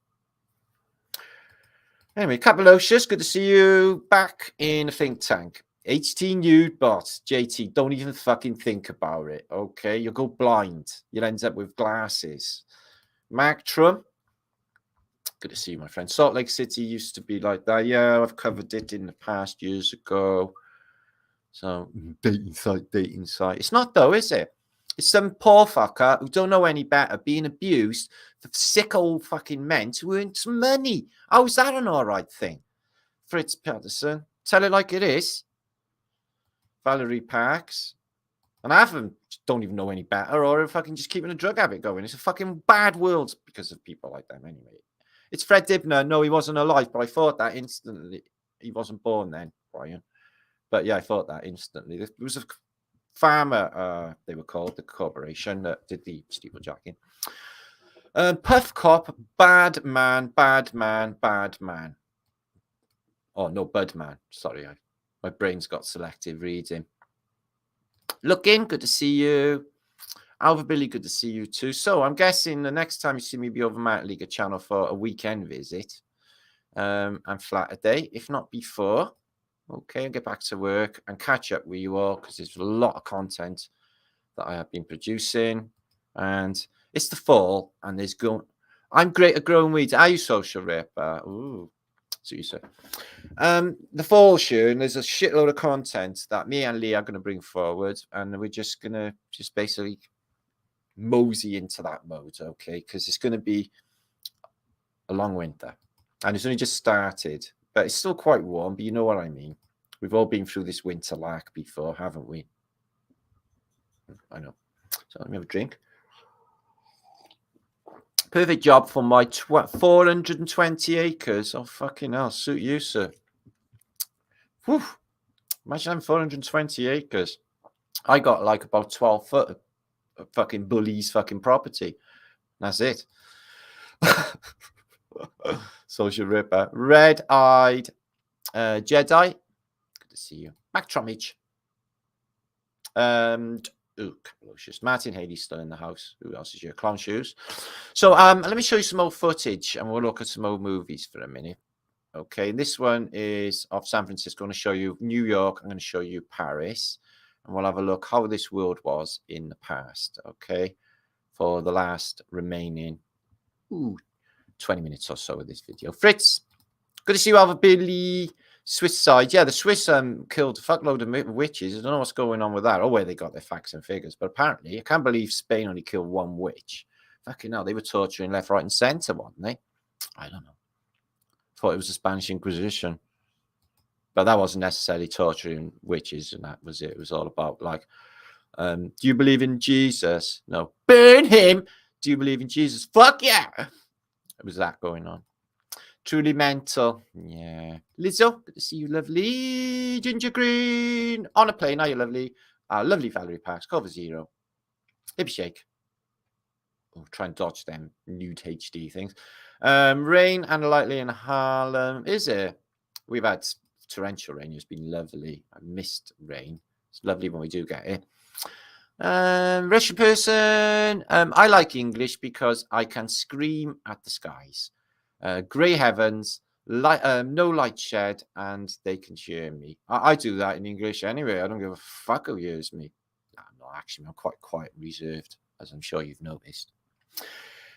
Anyway, Capilocious, good to see you back in a think tank. HT nude bots, JT, don't even fucking think about it, okay? You'll go blind. You'll end up with glasses. Mac Trump, good to see you, my friend. Salt Lake City used to be like that. Yeah, I've covered it in the past years ago. So, dating site. It's not, though, is it? It's some poor fucker who don't know any better being abused for sick old fucking men to earn some money. How is that an all right thing? Fritz Pedersen, tell it like it is. Valerie Parks. And half of them don't even know any better, or are fucking just keeping a drug habit going. It's a fucking bad world because of people like them anyway. It's Fred Dibner. No, he wasn't alive, but I thought that instantly. He wasn't born then, Brian. But yeah, I thought that instantly. There was a farmer, they were called, the corporation that did the steeplejacking. Puff Cop, bad man. Oh, no, Budman. Sorry, my brain's got selective reading. Looking, good to see you. Alva Billy, good to see you too. So I'm guessing the next time you see me be over Mountain League channel for a weekend visit and flat a day, if not before. Okay, I'll get back to work and catch up with you all, because there's a lot of content that I have been producing. And It's the fall, and there's going. I'm great at growing weeds. Are you, Social Ripper? Ooh, so you say. The fall show, and there's a shitload of content that me and Lee are going to bring forward, and we're just going to basically mosey into that mode, okay? Because it's going to be a long winter, and it's only just started, but it's still quite warm, but you know what I mean. We've all been through this winter lark before, haven't we? I know. So let me have a drink. Perfect job for my 420 acres. Oh, fucking hell. Suit you, sir. Whew. Imagine having 420 acres. I got like about 12 foot of fucking bullies fucking property. That's it. Social Ripper. Red-eyed Jedi. Good to see you. Mac Tromage. And Capilocious. Martin Haley's still in the house. Who else is here? Clown Shoes. So let me show you some old footage, and we'll look at some old movies for a minute. Okay, this one is of San Francisco. I'm going to show you New York. I'm going to show you Paris, and we'll have a look how this world was in the past. Okay, for the last remaining 20 minutes or so of this video. Fritz, good to see you, Alva Billy. Swiss side, yeah, the Swiss killed a fuckload of witches. I don't know what's going on with that, or where they got their facts and figures, but apparently, I can't believe Spain only killed one witch. Fucking hell, they were torturing left, right, and centre, weren't they? I don't know. Thought it was the Spanish Inquisition, but that wasn't necessarily torturing witches, and that was it. It was all about like, do you believe in Jesus? No, burn him. Do you believe in Jesus? Fuck yeah. It was that going on. Truly mental. Yeah. Lizzo, good to see you, lovely. Ginger Green. On a plane, are you lovely? Lovely Valerie Parks. Cover Zero. Hip Shake. Oh, try and dodge them nude HD things. Rain and lightly in Harlem. Is it? We've had torrential rain. It's been lovely. I missed rain. It's lovely when we do get it. Russian person. I like English because I can scream at the skies. Grey heavens, no light shed, and they can hear me. I do that in English anyway. I don't give a fuck who hears me. No, actually, I'm quite quiet and reserved, as I'm sure you've noticed.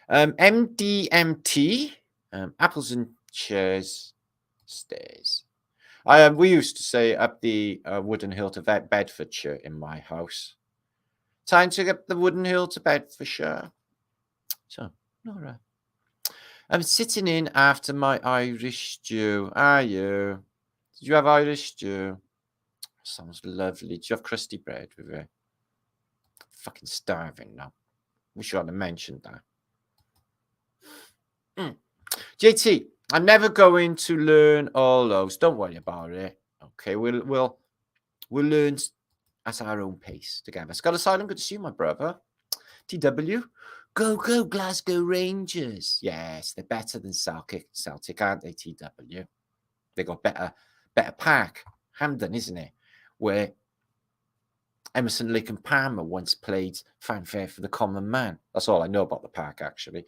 MDMT, apples and chairs, stairs. We used to say up the wooden hill to Bedfordshire in my house. Time to get the wooden hill to Bedfordshire. So, all right. I'm sitting in after my Irish stew. Are you? Did you have Irish stew? Sounds lovely. Did you have crusty bread with it? Fucking starving now. Wish you hadn't mentioned that. JT, I'm never going to learn all those. Don't worry about it. Okay, we'll learn at our own pace together. Scott Asylum, good to see you, my brother. TW. Go, Glasgow Rangers. Yes, they're better than Celtic, aren't they, TW? They got better park. Hampden, isn't it? Where Emerson, Lake and Palmer once played Fanfare for the Common Man. That's all I know about the park, actually.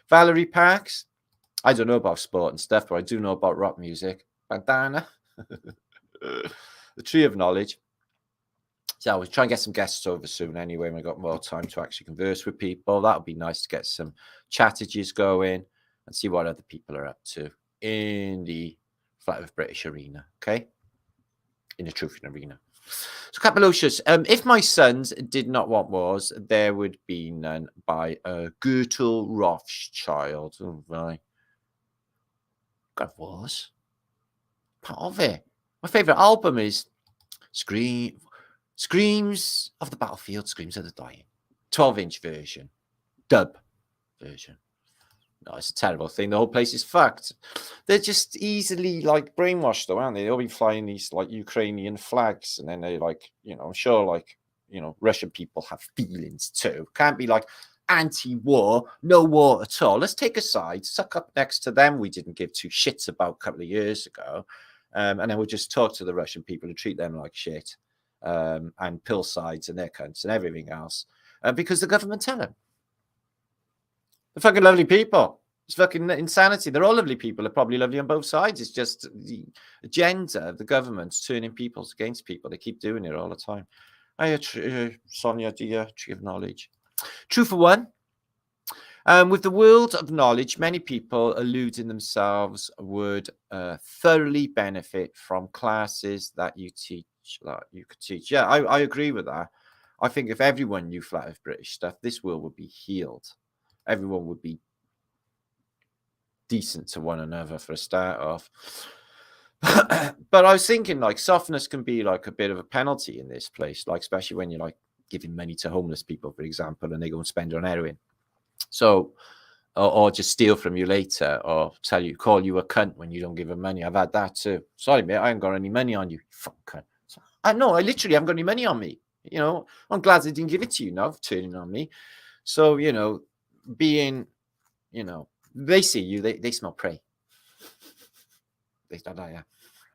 Valerie Parks. I don't know about sport and stuff, but I do know about rock music. Bandana. The Tree of Knowledge. So we'll try and get some guests over soon anyway, when we've got more time to actually converse with people. That would be nice to get some chattages going and see what other people are up to in the Flat British arena, okay? In the truthing arena. So, Capilocious, if my sons did not want wars, there would be none by Gertrude Rothschild. Oh, right. God, wars. Part of it. My favourite album is Screams of the Battlefield, Screams of the Dying. 12-inch version. Dub version. No, it's a terrible thing. The whole place is fucked. They're just easily, like, brainwashed, though, aren't they? They'll be flying these, like, Ukrainian flags, and then they, like, you know, I'm sure, like, you know, Russian people have feelings, too. Can't be, like, anti-war, no war at all. Let's take a side, suck up next to them we didn't give two shits about a couple of years ago, and then we'll just talk to the Russian people and treat them like shit. And pill sides and their cunts and everything else, because the government tell them. They're fucking lovely people. It's fucking insanity. They're all lovely people. They're probably lovely on both sides. It's just the agenda of the government's turning people against people. They keep doing it all the time. Sonia, dear, Tree of Knowledge. True for one. With the world of knowledge, many people eluding themselves would thoroughly benefit from classes that you teach, that you could teach. Yeah, I agree with that. I think if everyone knew flat Earth British stuff, this world would be healed. Everyone would be decent to one another for a start off. But I was thinking, like, softness can be like a bit of a penalty in this place, like especially when you're like giving money to homeless people, for example, and they go and spend it on heroin. So, or just steal from you later, or call you a cunt when you don't give them money. I've had that too. Sorry, mate, I ain't got any money on you. Fuck cunt. I literally haven't got any money on me. You know, I'm glad they didn't give it to you now, turning on me. So, you know, being, you know, they see you, they smell prey. They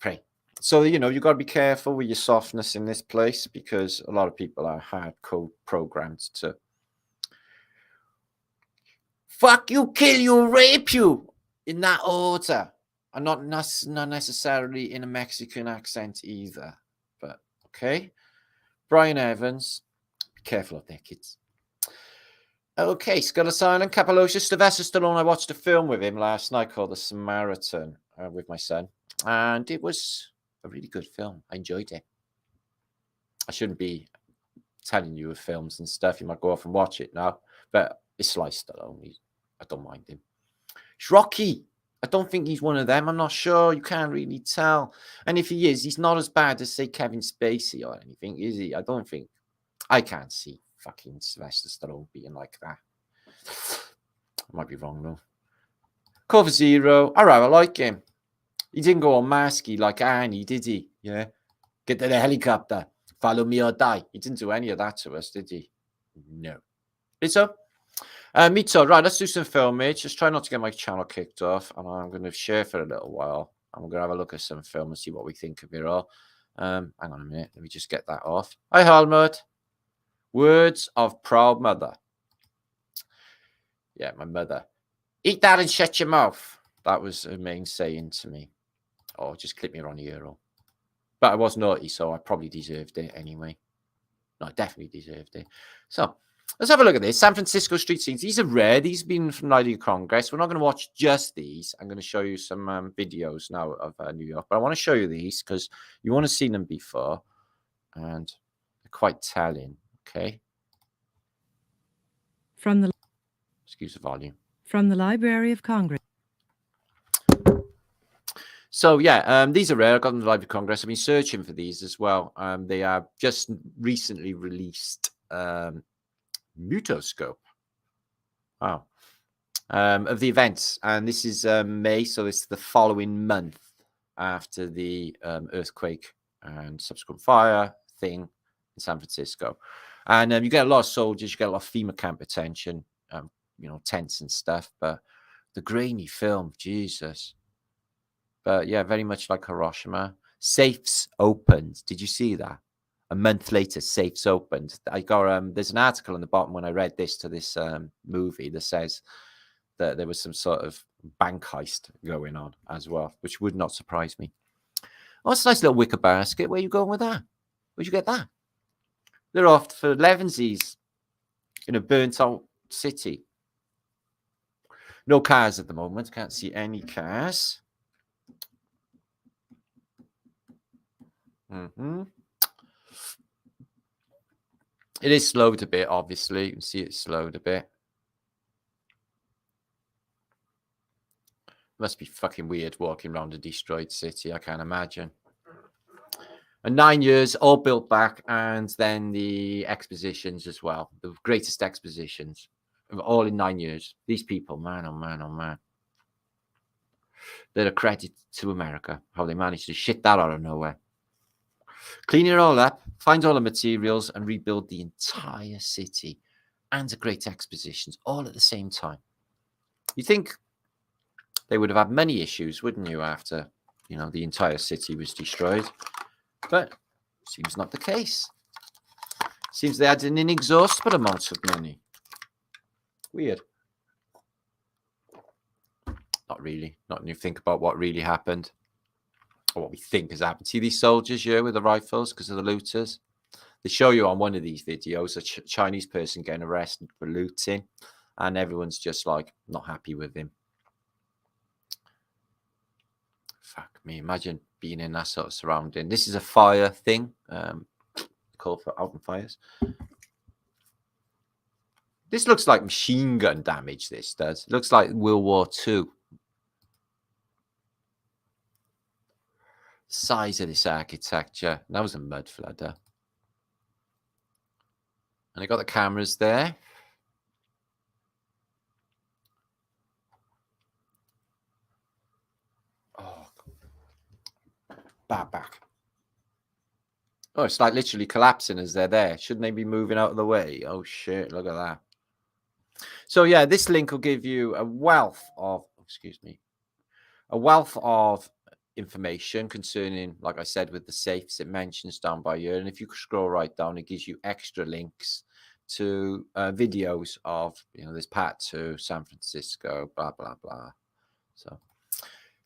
prey. So, you know, you've got to be careful with your softness in this place, because a lot of people are hardcore programmed to fuck you, kill you, rape you, in that order. And not necessarily in a Mexican accent either. But, okay. Brian Evans, be careful of their kids. Okay, Skull Asylum, Cappadocia, Sylvester Stallone. I watched a film with him last night called The Samaritan with my son. And it was a really good film. I enjoyed it. I shouldn't be telling you of films and stuff. You might go off and watch it now. But it's Sly Stallone. I don't mind him. It's Rocky. I don't think he's one of them. I'm not sure. You can't really tell. And if he is, he's not as bad as, say, Kevin Spacey or anything, is he? I don't think. I can't see fucking Sylvester Stallone being like that. I might be wrong, though. Cover Zero. All right, I like him. He didn't go on masky like Annie, did he? Yeah. Get to the helicopter. Follow me or die. He didn't do any of that to us, did he? No. It's me too. Right, let's do some filmage. Just try not to get my channel kicked off, and I'm going to share for a little while. I'm going to have a look at some film and see what we think of it all. Hang on a minute. Let me just get that off. Hi, Helmut. Words of proud mother. Yeah, my mother. Eat that and shut your mouth. That was her main saying to me. Oh, just clip me on the euro. But I was naughty, so I probably deserved it anyway. No, I definitely deserved it. So, let's have a look at this. San Francisco street scenes. These are rare. These have been from Liedtkes Congress. We're not going to watch just these. I'm going to show you some videos now of New York. But I want to show you these because you want to see them before. And they're quite telling. Okay. Excuse the volume. From the Library of Congress. So, yeah, these are rare. I got them in the Library of Congress. I've been searching for these as well. They are just recently released Mutoscope. Wow. Of the events. And this is May, so it's the following month after the earthquake and subsequent fire thing in San Francisco. And you get a lot of soldiers, you get a lot of FEMA camp attention, you know, tents and stuff. But the grainy film, Jesus. But yeah, very much like Hiroshima. Safes opened. Did you see that? A month later, safes opened. I got there's an article on the bottom when I read this to this movie that says that there was some sort of bank heist going on as well, which would not surprise me. Oh, it's a nice little wicker basket. Where are you going with that? Where'd you get that? They're off for Levensies in a burnt out city. No cars at the moment. Can't see any cars. It is slowed a bit, obviously. You can see it slowed a bit. Must be fucking weird walking around a destroyed city. I can't imagine. And 9 years, all built back, and then the expositions as well. The greatest expositions, all in 9 years. These people, man, oh man, oh man. They're a credit to America, how they managed to shit that out of nowhere. Clean it all up, find all the materials, and rebuild the entire city and the great expositions all at the same time. You think they would have had many issues, wouldn't you, after, you know, the entire city was destroyed? But seems not the case. Seems they had an inexhaustible amount of money. Weird. Not really. Not when you think about what really happened. Or what we think has happened. See these soldiers here with the rifles because of the looters? They show you on one of these videos a Chinese person getting arrested for looting. and everyone's just like not happy with him. Fuck me, imagine being in that sort of surrounding. This is a fire thing, call for open fires. This looks like machine gun damage, this does. It looks like World War II. Size of this architecture. That was a mud flooder. And I got the cameras there. Oh, back. Oh, it's like literally collapsing as they're there. Shouldn't they be moving out of the way? Oh, shit. Look at that. So, yeah, this link will give you a wealth of, information concerning, like I said, with the safes it mentions down by here. And if you scroll right down, it gives you extra links to videos of, this part 2, San Francisco, blah, blah, blah. So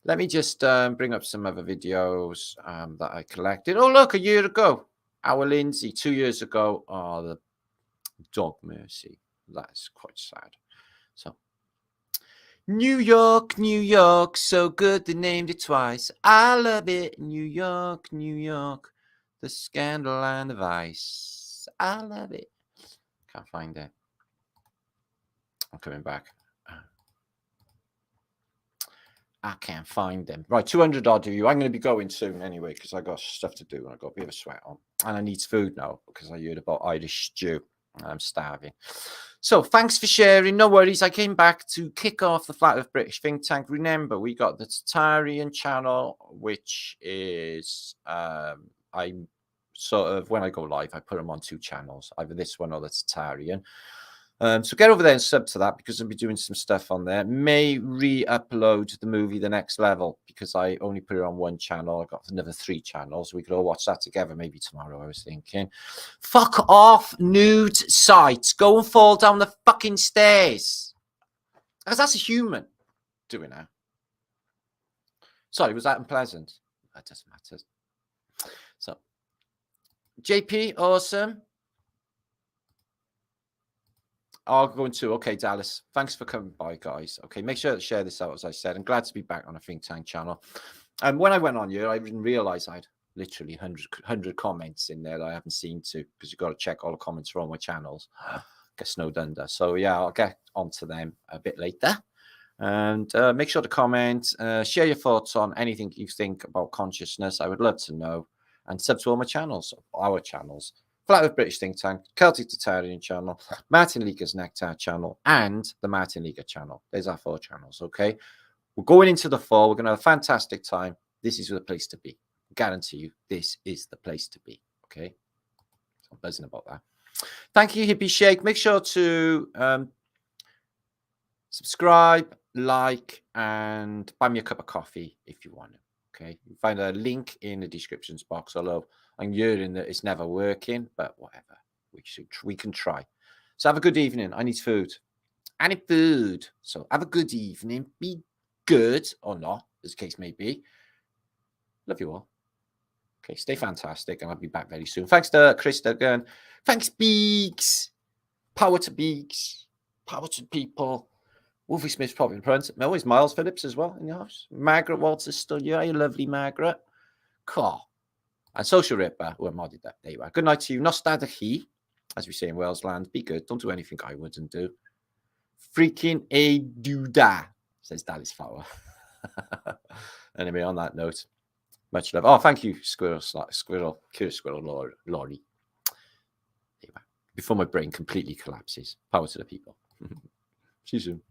let me just bring up some other videos that I collected. Oh, look, a year ago, our Lindsay, 2 years ago. Oh, the dog mercy. That's quite sad. So, New York, New York, so good they named it twice. I love it. New York, New York, the scandal and the vice. I love it. Can't find it. I'm coming back. I can't find them. Right, 200 odd of you. I'm going to be going soon anyway because I got stuff to do and I got a bit of a sweat on. And I need food now because I heard about Irish stew. I'm starving. So thanks for sharing. No worries. I came back to kick off the Flat Earth British think tank. Remember, we got the Tartarian channel, which is I sort of, when I go live, I put them on 2 channels, either this one or the Tartarian. So get over there and sub to that because I'll be doing some stuff on there. May re-upload the movie The Next Level because I only put it on 1 channel. I got another 3 channels. We could all watch that together maybe tomorrow, I was thinking. Fuck off, nude sites. Go and fall down the fucking stairs. Because that's a human doing that. Sorry, was that unpleasant? That doesn't matter. So, JP, awesome. I'll go into, okay, Dallas, thanks for coming by, guys. Okay, make sure to share this out, as I said. I'm glad to be back on a think tank channel. And when I went on here, I didn't realize I'd literally 100 comments in there that I haven't seen to, because you've got to check all the comments for all my channels. Get snowed under. So, yeah, I'll get onto them a bit later. And make sure to comment, share your thoughts on anything you think about consciousness. I would love to know. And sub to all my channels, our channels. Flat Earth British Think Tank, Celtic Tartarian channel, Liedtkes Nectar channel, and the Martinliedtke channel. There's our 4 channels, okay? We're going into the fall. We're going to have a fantastic time. This is the place to be. I guarantee you, this is the place to be, okay? So I'm buzzing about that. Thank you, Hippie Shake. Make sure to subscribe, like, and buy me a cup of coffee if you want it, okay? You find a link in the descriptions box, although I'm hearing that it's never working, but whatever. We can try. So have a good evening. I need food. I need food. So have a good evening. Be good or not, as the case may be. Love you all. Okay, stay fantastic, and I'll be back very soon. Thanks to Chris again. Thanks, Pics. Power to Pics. Power to people. Wolfie Smith's probably in front. No, it's Miles Phillips as well in the house. Margaret Walters still here. You lovely Margaret. Cool. And Social Ripper, who modded that. There you are. Good night to you. Nostalgia, as we say in Wales land. Be good. Don't do anything I wouldn't do. Freaking a doodah, says Dallas Flower. Anyway, on that note, much love. Oh, thank you, Squirrel, Curious Squirrel, Laurie. Before my brain completely collapses. Power to the people. See you soon.